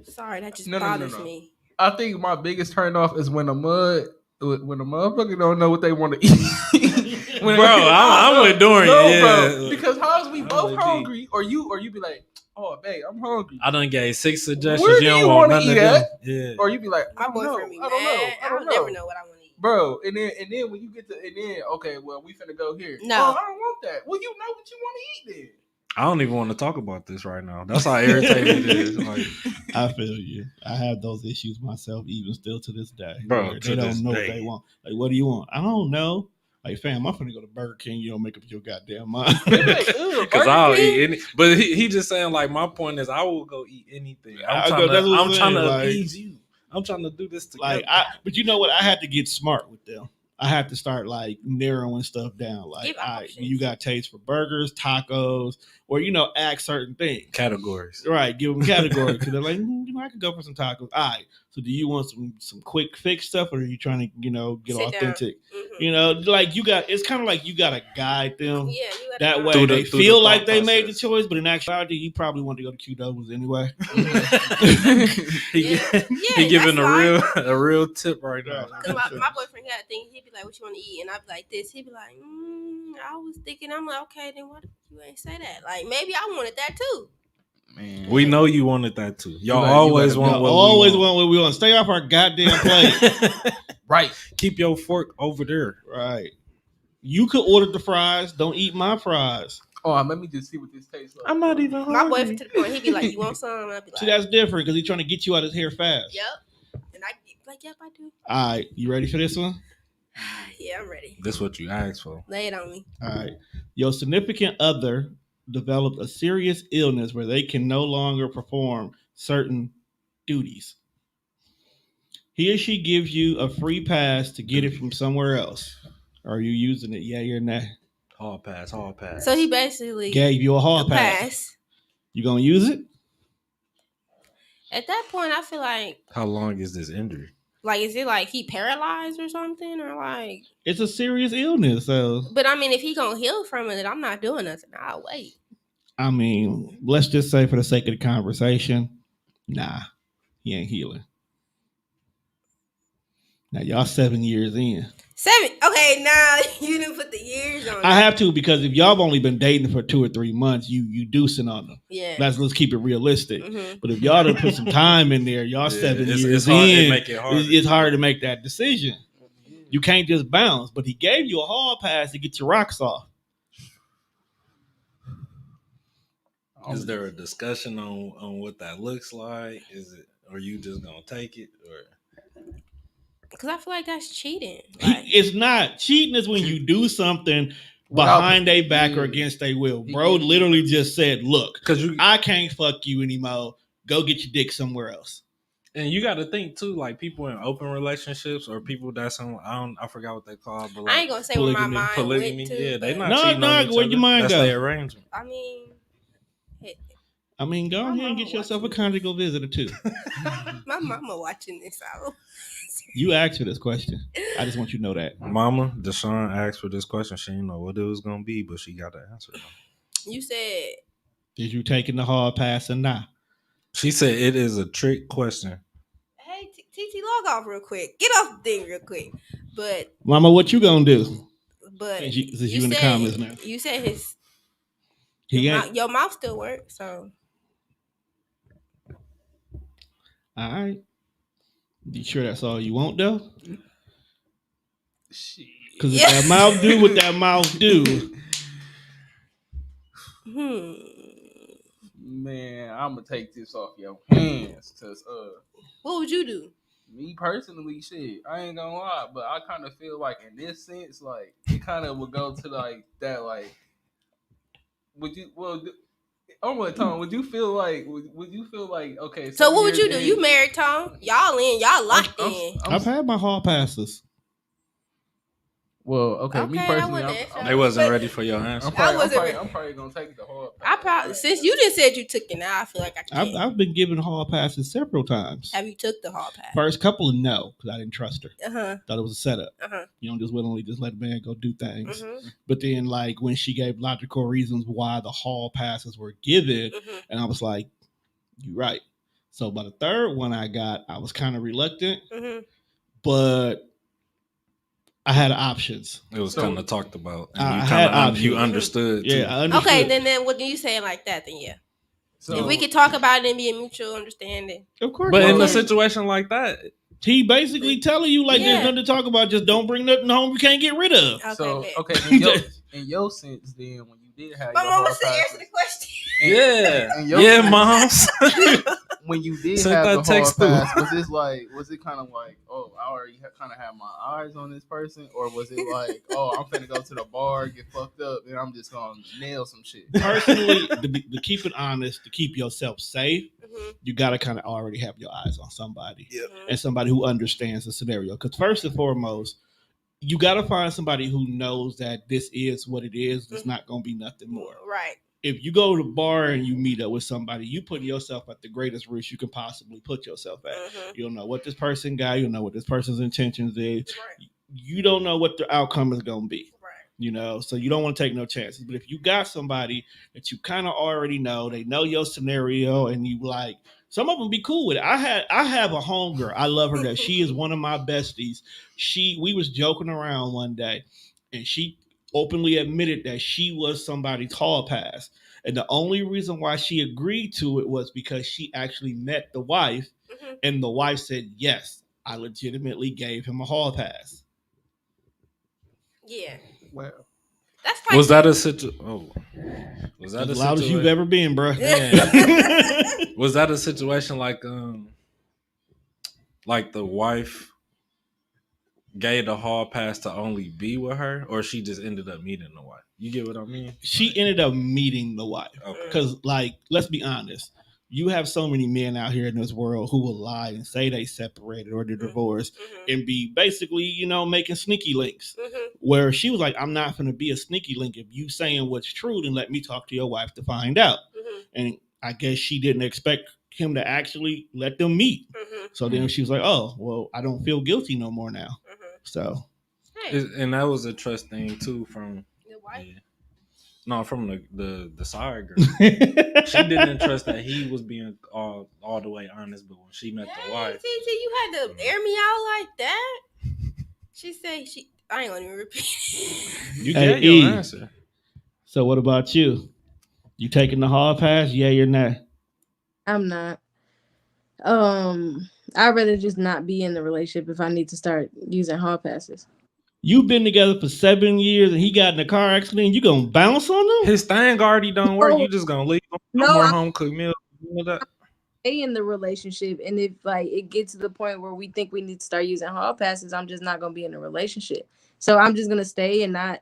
Sorry, that just bothers me. I think my biggest turn off is when a motherfucker don't know what they want to eat. Bro, I'm enduring it. Bro, because how's we both hungry, or you be like, oh, babe, I'm hungry. I done gave 6 suggestions. Where do you want to eat at? Yeah. Or you be like, my boyfriend be mad. I don't never know what I want to eat. Bro, and then when you get to okay, well we finna go here. No, I don't want that. Well, you know what you want to eat then. I don't even want to talk about this right now. That's how irritating it is. Like, I feel you. I have those issues myself, even still to this day. Bro, they don't know what they want. Like, what do you want? I don't know. Like, fam, I'm finna go to Burger King. You don't make up your goddamn mind. Because I'll eat any. But he just saying, like, my point is, I will go eat anything. I'm trying to appease you. I'm trying to do this together. Like, but you know what? I had to get smart with them. I have to start like narrowing stuff down. Like, you got taste for burgers, tacos, or ask certain things. Categories, right? Give them categories because they're like, I could go for some tacos. All right. So, do you want some quick fix stuff, or are you trying to get authentic? Mm-hmm. Like it's kind of like you got to guide them. Yeah, that way they feel like they made the choice, but in actuality, you probably want to go to Qdoba's anyway. He giving a real tip right now. My boyfriend had a thing. He'd be like, "What you want to eat?" And I'd be like, "This." He'd be like, "I was thinking." I'm like, "Okay, then why you ain't say that? Like maybe I wanted that too." Man. We know you wanted that too. Y'all always want what we want. Stay off our goddamn plate. Right. Keep your fork over there. Right. You could order the fries. Don't eat my fries. Oh, let me just see what this tastes like. I'm not even hungry. My boyfriend to the point, he'd be like, "You want some?" I'd be like, see, that's different because he's trying to get you out his hair fast. Yep. And I like, "Yep, I do." All right. You ready for this one? Yeah, I'm ready. This is what you asked for. Lay it on me. All right. Your significant other developed a serious illness where they can no longer perform certain duties. He or she gives you a free pass to get it from somewhere else. Are you using it? Yeah, you're not. Hall pass. So he basically gave you a hall pass. You gonna use it? At that point, I feel like. How long is this injury? Like, is it like he paralyzed or something, or like? It's a serious illness, so. But I mean, if he gonna heal from it, I'm not doing nothing. I'll wait. I mean, let's just say for the sake of the conversation, nah, he ain't healing. Now y'all 7 years in. 7? Okay, now you didn't put the years on. I have to because if y'all have only been dating for 2 or 3 months, you deucing on them. Yeah. Let's keep it realistic. Mm-hmm. But if y'all done put some time in there, y'all 7 years in, it's hard to make that decision. You can't just bounce. But he gave you a hall pass to get your rocks off. Is there a discussion on what that looks like? Are you just gonna take it, or? Because I feel like that's cheating. It's not cheating. Is when you do something behind their back or against their will. Bro literally just said, "Look, I can't fuck you anymore. Go get your dick somewhere else." And you got to think too, like people in open relationships or people that's on, I forgot what they call, but like, I ain't gonna say polygamy, where my mind polygamy. Went to. Yeah, they not cheating on each other. Where your mind that's go? their arrangement. I mean, go ahead and get yourself a conjugal visitor too. My mama watching this out. You asked for this question. I just want you to know that. Mama, Deshaun asked for this question. She didn't know what it was going to be, but she got the answer. You said, "Did you take in the hard pass or not?" She said it is a trick question. Hey, TT, log off real quick. Get off the thing real quick. But Mama, what you gonna do? But since you in the comments now. You said your mouth still works, so. All right. You sure that's all you want, though? Because if that mouth do what that mouth do. Man, I'm going to take this off your hands. Cause, what would you do? Me personally, shit, I ain't going to lie. But I kind of feel like in this sense, like, it kind of would go to like that, like, Tom, would you feel like okay? So what would you do? You married, Tom? Y'all locked in. I've had my hall passes. Well, okay, me personally, they wasn't ready for your answer. I'm probably gonna take the hall pass. Since you just said you took it, now I feel like I can't. I've been given hall passes several times. Have you took the hall pass? First couple of no, because I didn't trust her. Thought it was a setup. You don't just willingly just let a man go do things. But then, like, when she gave logical reasons why the hall passes were given, and I was like, "You're right." So by the third one I got, I was kind of reluctant, but I had options. It was kind of talked about. And I had options. You understood. Yeah, too. I understood. Okay, then what do you say like that? Then yeah. So, if we could talk about it and be a mutual understanding. Of course. But in a situation like that, he basically telling you like there's nothing to talk about. Just don't bring nothing home you can't get rid of. Okay, so in your sense, then when you did have my your mama hall said passes, answer the question. Moms. When you did have the hall pass, was it kind of like, oh, I already kind of have my eyes on this person, or was it like, oh, I'm finna go to the bar, get fucked up, and I'm just gonna nail some shit? Personally, to keep it honest, to keep yourself safe, you gotta kind of already have your eyes on somebody, and somebody who understands the scenario. Because first and foremost, you gotta find somebody who knows that this is what it is. It's not gonna be nothing more. Right. If you go to the bar and you meet up with somebody, you put yourself at the greatest risk you can possibly put yourself at. You don't know what this person got. You don't know what this person's intentions is. Right. You don't know what the outcome is going to be. Right. You know, so you don't want to take no chances. But if you got somebody that you kind of already know, they know your scenario, and you like, some of them be cool with it. I have a homegirl. I love her. That she is one of my besties. We was joking around one day, and she openly admitted that she was somebody's hall pass. And the only reason why she agreed to it was because she actually met the wife, and the wife said, yes, I legitimately gave him a hall pass. Yeah. Well, that's was that a situation? Oh, was that as loud as you've ever been, bro? Was that a situation like the wife gave the hall pass to only be with her, or she just ended up meeting the wife? You get what I mean? She ended up meeting the wife. Because, like, let's be honest. You have so many men out here in this world who will lie and say they separated or they're divorced and be basically, you know, making sneaky links. Where she was like, I'm not going to be a sneaky link. If you saying what's true, then let me talk to your wife to find out. And I guess she didn't expect him to actually let them meet. So then she was like, oh, well, I don't feel guilty no more now. So, and that was a trust thing too from the wife. Yeah. No, from the side girl. She didn't trust that he was being all the way honest, but when she met the wife, you had to air me out like that. She said I ain't gonna even repeat. You get your answer. So what about you? You taking the hall pass? Yeah, you're not. I'm not. I'd rather just not be in the relationship if I need to start using hall passes. You've been together for 7 years and he got in a car accident. You gonna bounce on him? His thing already don't work. You just gonna leave him? No more home cooked meals. Stay in the relationship, and if like it gets to the point where we think we need to start using hall passes, I'm just not gonna be in a relationship. So I'm just gonna stay and not.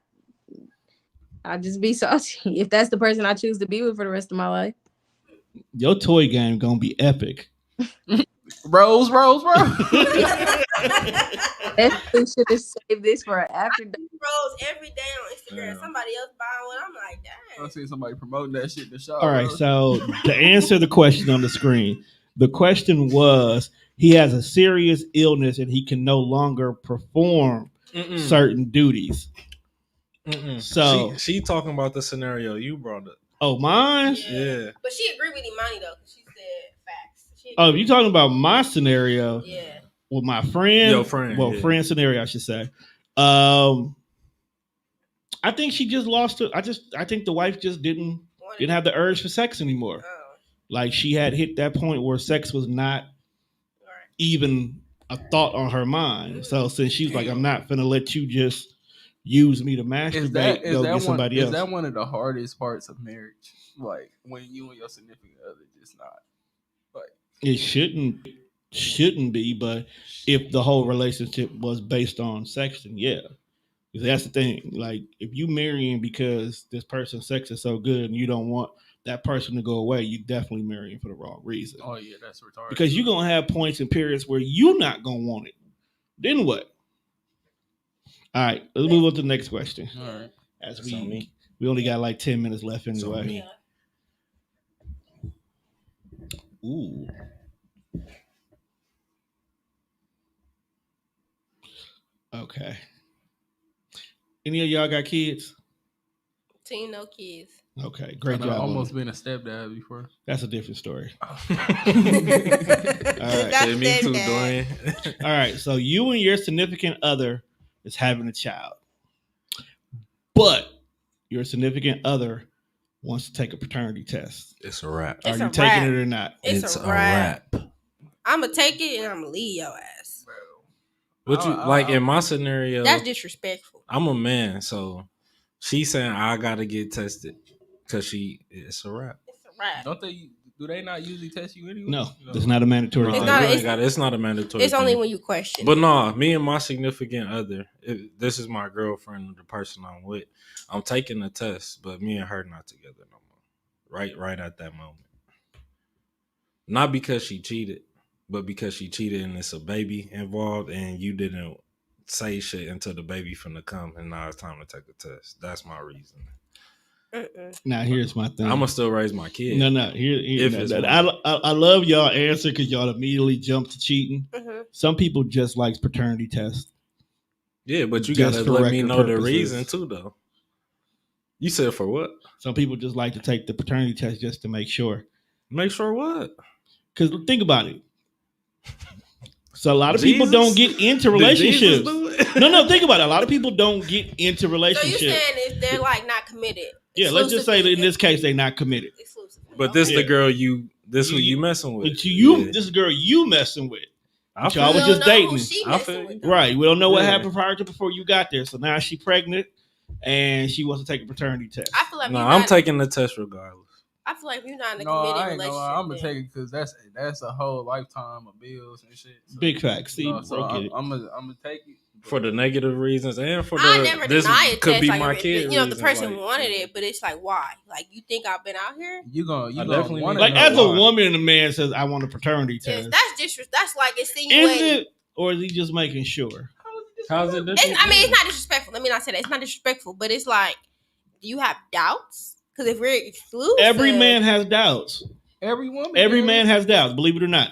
I'll just be salty if that's the person I choose to be with for the rest of my life. Your toy game gonna be epic. Rose. We should have saved this for after. Rose every day on Instagram. Somebody else buying one. I'm like, dang. I see somebody promoting that shit in the shop. All right, so to answer the question on the screen, the question was: he has a serious illness and he can no longer perform certain duties. So she talking about the scenario you brought up. Oh, mine? Yeah. But she agreed with Imani though. She said facts. You talking about my scenario? Yeah. With my friend? Your friend. Well, friend scenario, I should say. I think she just lost it. I think the wife just didn't have the urge for sex anymore. Like she had hit that point where sex was not even a thought on her mind. So since she was like, I'm not gonna let you just use me to masturbate, go get somebody else. Is that one of the hardest parts of marriage? Like when you and your significant other just not like it shouldn't be, but if the whole relationship was based on sex, then yeah. Because that's the thing. Like if you marrying because this person's sex is so good and you don't want that person to go away, you definitely marrying for the wrong reason. Oh yeah, that's retarded. Because you're gonna have points and periods where you're not gonna want it. Then what? All right, let's move on to the next question. All right. As That's on me. we only got like 10 minutes left It's on anyway. me. Ooh. Okay. Any of y'all got kids? Teen, no kids. Okay, great job. I've almost been a stepdad before. That's a different story. All That's right. Me too, that. Dorian. All right, so you and your significant other is having a child, but your significant other wants to take a paternity test. It's a wrap. Are It's you a taking wrap. it or not? It's a wrap. I'm gonna take it and I'm gonna leave your ass. What you like in my scenario? That's disrespectful. I'm a man, so she's saying I gotta get tested because it's a wrap. It's a wrap. Don't they? Do they not usually test you anyway? No, it's not a mandatory. No, thing. it's not a mandatory. It's only thing. when you question. But no, me and my significant other, this is my girlfriend, the person I'm with. I'm taking the test, but me and her not together no more. Right at that moment. Not because she cheated, but because she cheated and it's a baby involved, and you didn't say shit until the baby finna come, and now it's time to take the test. That's my reason. Now here's my thing. I'm gonna still raise my kid. No. I love y'all answer because y'all immediately jump to cheating. Mm-hmm. Some people just like paternity tests. Yeah, but you Just gotta for let me record know purposes. the reason too, though. You said for what? Some people just like to take the paternity test just to make sure. Make sure what? Because think about it. So a lot of Jesus? people don't get into relationships. Think No, think about it. A lot of people don't get into So you relationships. saying if they're like not committed? Yeah, let's just say that in this case they're not committed. Exclusively. But this Yeah. the girl who you messing with. But Yeah. this girl you messing with. I Y'all feel was We just don't know dating. who she I messing feel with, you. though. Right. We don't know what Yeah. happened prior to before you got there. So now she's pregnant and she wants to take a paternity test. I feel like No, you're I'm not, taking the test regardless. I feel like you're not in a No, committed I ain't gonna relationship. lie. I'm gonna then. take it because that's a whole lifetime of bills and shit. So, Big facts. See, so bro, get it. I'm gonna take it For the negative reasons and for I the never this deny it. could Test, be like, my kid. You know, the reasons, person like, wanted it, but it's like, why? Like, you think I've been out here? You I gonna definitely want Like to as a why. woman and a man says, I want a paternity Yes, test. that's like Is insinuating. it? Or is he just making sure? How's it It's different? not disrespectful. Let me not say that. It's not disrespectful, but it's like, do you have doubts? Because if we're exclusive, Every man has doubts. Every woman. Every does. man has doubts, believe it or not.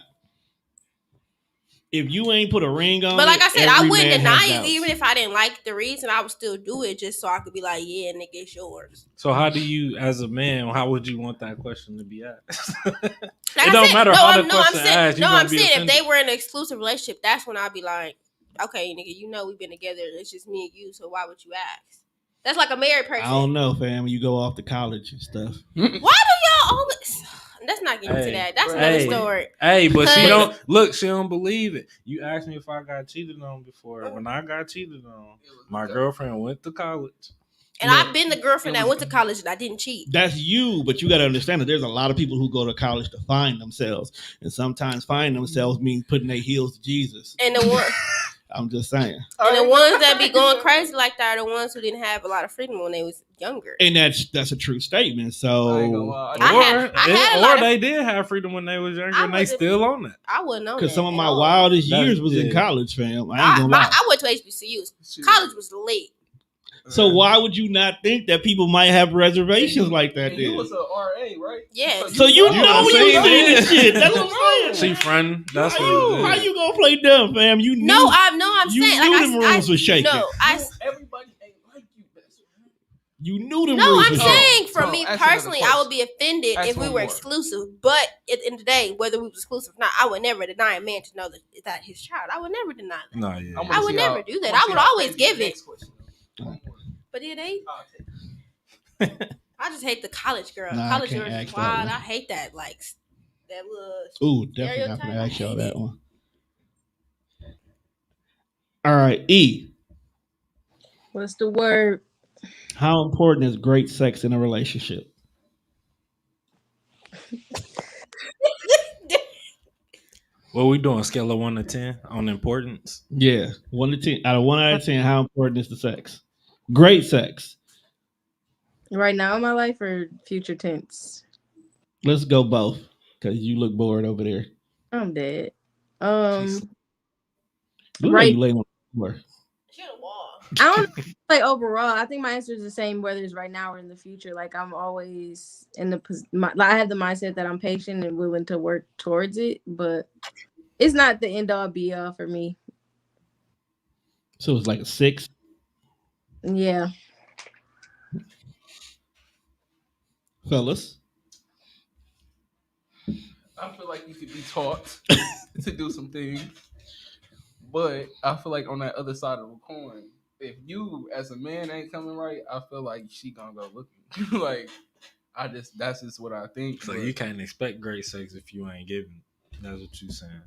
If you ain't put a ring on But like it, I said, I every wouldn't man deny has it, doubts. even if I didn't like the reason. I would still do it just so I could be like, yeah, nigga, it's yours. So how do you, as a man, how would you want that question to be asked? Like It I don't said, matter no, how I'm, the no, I'm question saying, asked. You no, gonna I'm be saying if offended. they were in an exclusive relationship, that's when I'd be like, okay, nigga, you know we've been together. It's just me and you, so why would you ask? That's like a married person. I don't know, fam. You go off to college and stuff. Why do y'all always? Let's not get into Hey, that. That's hey. another story. Hey, but she Because- don't look. She don't believe it. You asked me if I got cheated on before. When I got cheated on, my girlfriend went to college. And Yeah. I've been the girlfriend that went to college and I didn't cheat. That's you, but you got to understand that there's a lot of people who go to college to find themselves, and sometimes find themselves means putting their heels to Jesus. And the one, I'm just saying, and the ones that be going crazy like that are the ones who didn't have a lot of freedom when they was younger. and that's a true statement. I ain't gonna So, lie. I had a lot Or of- they did have freedom when they was younger, I and they wasn't- still on that. I wouldn't know because that some of at my all. wildest That's- years was in yeah. college, fam. I ain't gonna lie. I went to HBCUs. College was late. So why would you not think that people might have reservations like that? And you Then, was a RA, right? Yeah. so you know know you what I'm saying saying? shit. That's what I'm She saying. friend. That's how you, what how it is. you gonna play dumb, fam? You knew. No, I'm you saying knew like them rules was shaking. No, Everybody ain't like you, best friend. You knew them No, rules I'm was saying for So, me ask another personally, I would be offended Ask if we one were more. exclusive. But at the end of the day, whether we was exclusive or not, I would never deny a man to know that his child. I would never deny that. No, yeah. I would never do that. I would always give it. But it ain't. I just hate the college girl. Nah, I College can't girls ask is that wild. one. I hate that. Like that little. Ooh, definitely not Stereotype, gonna ask I y'all hate that it. one. All right, E. What's the word? How important is great sex in a relationship? What we doing? Scale of 1 to 10 on importance. Yeah, 1 to 10. Out of 1 out of 10, how important is the sex? Great sex. Right now in my life or future tense? Let's go both, because you look bored over there. I'm dead. Look like Right. you laying on the floor. She on the wall. I don't know, like overall, I think my answer is the same whether it's right now or in the future. Like I'm always in I have the mindset that I'm patient and willing to work towards it, but it's not the end all be all for me. So it's like a 6. Yeah. Fellas. I feel like you could be taught to do some things, but I feel like on that other side of the coin, if you as a man ain't coming right, I feel like she gonna go looking. Like that's just what I think. So you can't expect great sex if you ain't giving. That's what you saying.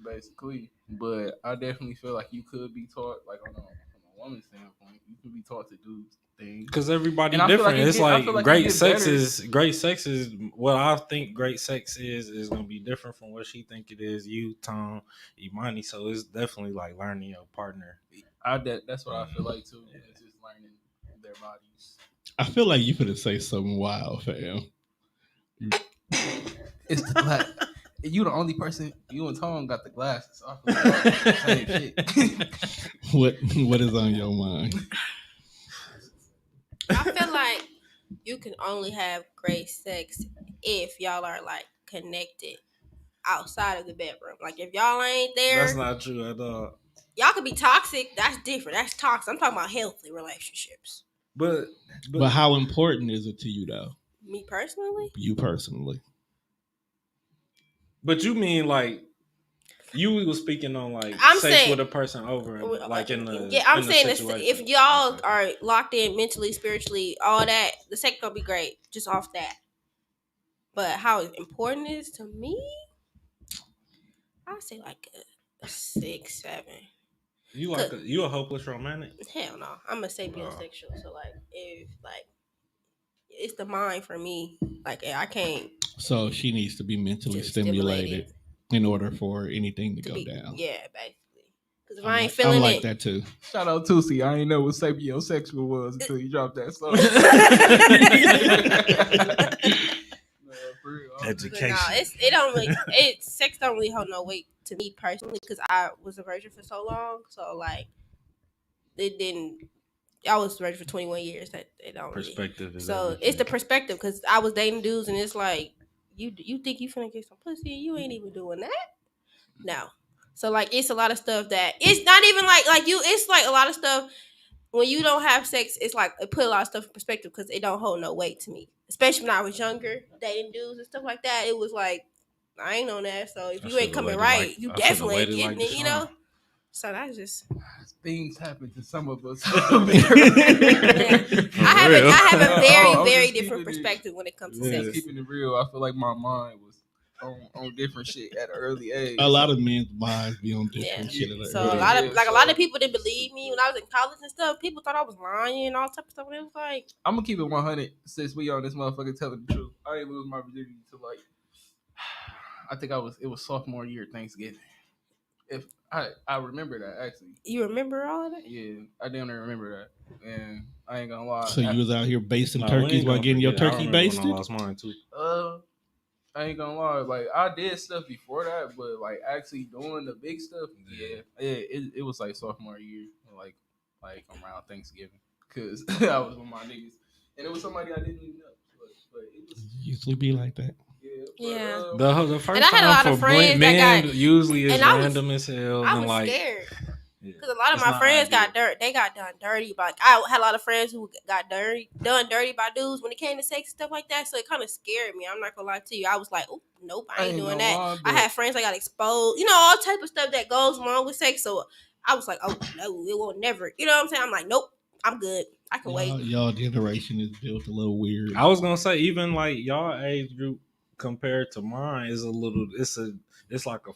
Basically, but I definitely feel like you could be taught, like from a woman's standpoint, you could be taught to do things because everybody different. It's like great sex is what I think great sex is gonna be different from what she think it is. You, Tom, Imani. So it's definitely like learning your partner. That's what I feel like too. Yeah. It's just learning their bodies. I feel like you could say something wild, fam. It's the you the only person. You and Tom got the glasses. So I feel like the same shit. What is on your mind? I feel like you can only have great sex if y'all are like connected outside of the bedroom. Like if y'all ain't there, that's not true at all. Y'all could be toxic. That's different. That's toxic. I'm talking about healthy relationships. But how important is it to you though? Me personally? You personally. But you mean like you was speaking on like sex with a person over like in the I'm saying if y'all are locked in mentally, spiritually, all that, the sex gonna be great just off that. But how important it is to me, I'd say like a 6, 7. You a hopeless romantic? Hell no, I'm a sapiosexual. So like if like it's the mind for me. Like I can't. So she needs to be mentally stimulated in order for anything to go down. Yeah, basically. Because if I ain't feeling it, I like that too. Shout out Tusi. I ain't know what sapiosexual was until you dropped that song. Education. Sex don't really hold no weight to me personally because I was a virgin for so long. So like, it didn't. I was virgin for 21 years. That it don't perspective. Really. So it's the perspective because I was dating dudes and it's like you think you finna get some pussy and you ain't even doing that. No. So like it's a lot of stuff that it's not even like you. It's like a lot of stuff when you don't have sex. It's like it put a lot of stuff in perspective because it don't hold no weight to me. Especially when I was younger, dating dudes and stuff like that. It was like I ain't on that. So if you ain't coming right, you definitely ain't getting it. You know. So that's just things happen to some of us. I have a very different perspective when it comes to sex. Keeping it real, I feel like my mind was on different shit at an early age. A lot of men's minds be on different shit. So a lot of people didn't believe me when I was in college and stuff. People thought I was lying and all type of stuff. And it was like I'm gonna keep it 100 since we on this motherfucker telling the truth. I didn't lose my virginity until like I think it was sophomore year Thanksgiving. If I remember that actually. You remember all of that? Yeah, I didn't remember that, and I ain't gonna lie. So you was out here basting turkeys while getting your turkey basted? I lost mine too. I ain't gonna lie. Like I did stuff before that, but like actually doing the big stuff, it was like sophomore year, like around Thanksgiving, cause I was with my niggas, and it was somebody I didn't even know, but it was usually be like that. Yeah. The first and I had a lot of friends men that got usually is random as hell. I was like, scared because a lot of my friends got dirt. They got done dirty. Like I had a lot of friends who got done dirty by dudes when it came to sex and stuff like that. So it kind of scared me. I'm not gonna lie to you. I was like, oh nope, I ain't doing that. Lie, I had friends that got exposed. You know, all type of stuff that goes along with sex. So I was like, oh no, it will never. You know what I'm saying? I'm like, nope, I'm good. I can wait. Y'all generation is built a little weird. I was gonna say even like y'all age group compared to mine is a little. It's like a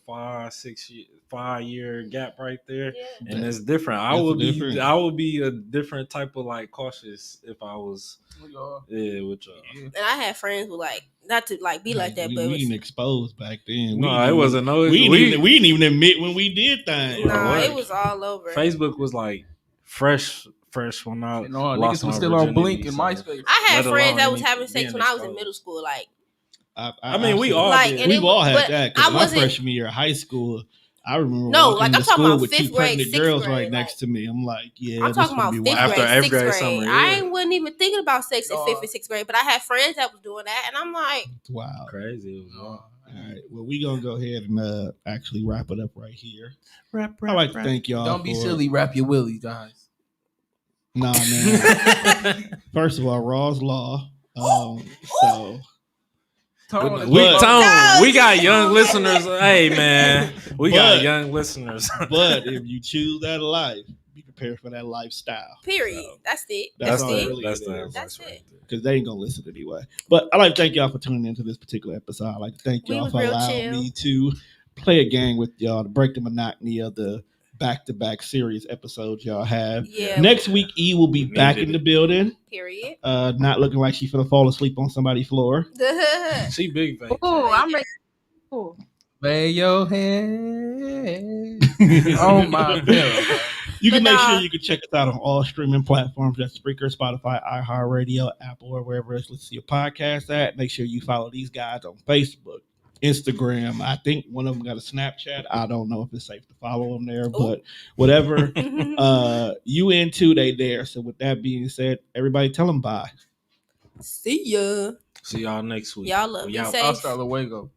5 year gap right there, and it's different. I would be a different type of like cautious if I was with y'all. And I had friends who like not to like be like that, but we didn't expose back then. No, it wasn't. No, we didn't even admit when we did things. No, it was all over. Facebook was like fresh when I niggas was still on Blink and MySpace. I had friends that was having sex when I was in middle school, like. I mean, we all we've all had that. Because my freshman year of high school, I remember No, walking like, into I'm talking school about with two 5th grade, pregnant 6th girls grade, right like, next to me. I'm like, yeah, I'm this talking gonna about be 5th wild. After grade, 8th 6th grade grade. summer, I yeah. wasn't even thinking about sex in 5th and 6th grade, but I had friends that was doing that, and I'm like, Wow. Crazy. It was wild. All right. Well, we gonna go ahead and actually wrap it up right here. Rap, I'd like to thank y'all. Don't be silly. Wrap your willies, guys. Nah, man. First of all, Raw's Law. So Tone, we got young listeners. Hey, man, we got young listeners. But if you choose that life, be prepared for that lifestyle. period. So, That's it. that's That's all it. really That's it the is. advice That's right it. there. Because they ain't gonna listen anyway. But I'd like to thank y'all for tuning into this particular episode. I'd like to thank We y'all was for real allowing chill. me to play a game with y'all to break the monotony of the back-to-back series episodes y'all have. Yeah. Next week, E will be We back needed in the it. building. Period. Not looking like she's gonna fall asleep on somebody's floor. She big face. Oh, I'm ready. Cool. Lay your head on my pillow. You can But make nah. sure you can check us out on all streaming platforms. That's Spreaker, Spotify, iHeartRadio, Apple, or wherever else you listen to your podcast at. Make sure you follow these guys on Facebook, Instagram. I think one of them got a Snapchat. I don't know if it's safe to follow them there, but whatever you into, they there. So with that being said, everybody tell them bye. See ya. See y'all next week. Y'all love. We Be out. safe. Hasta luego.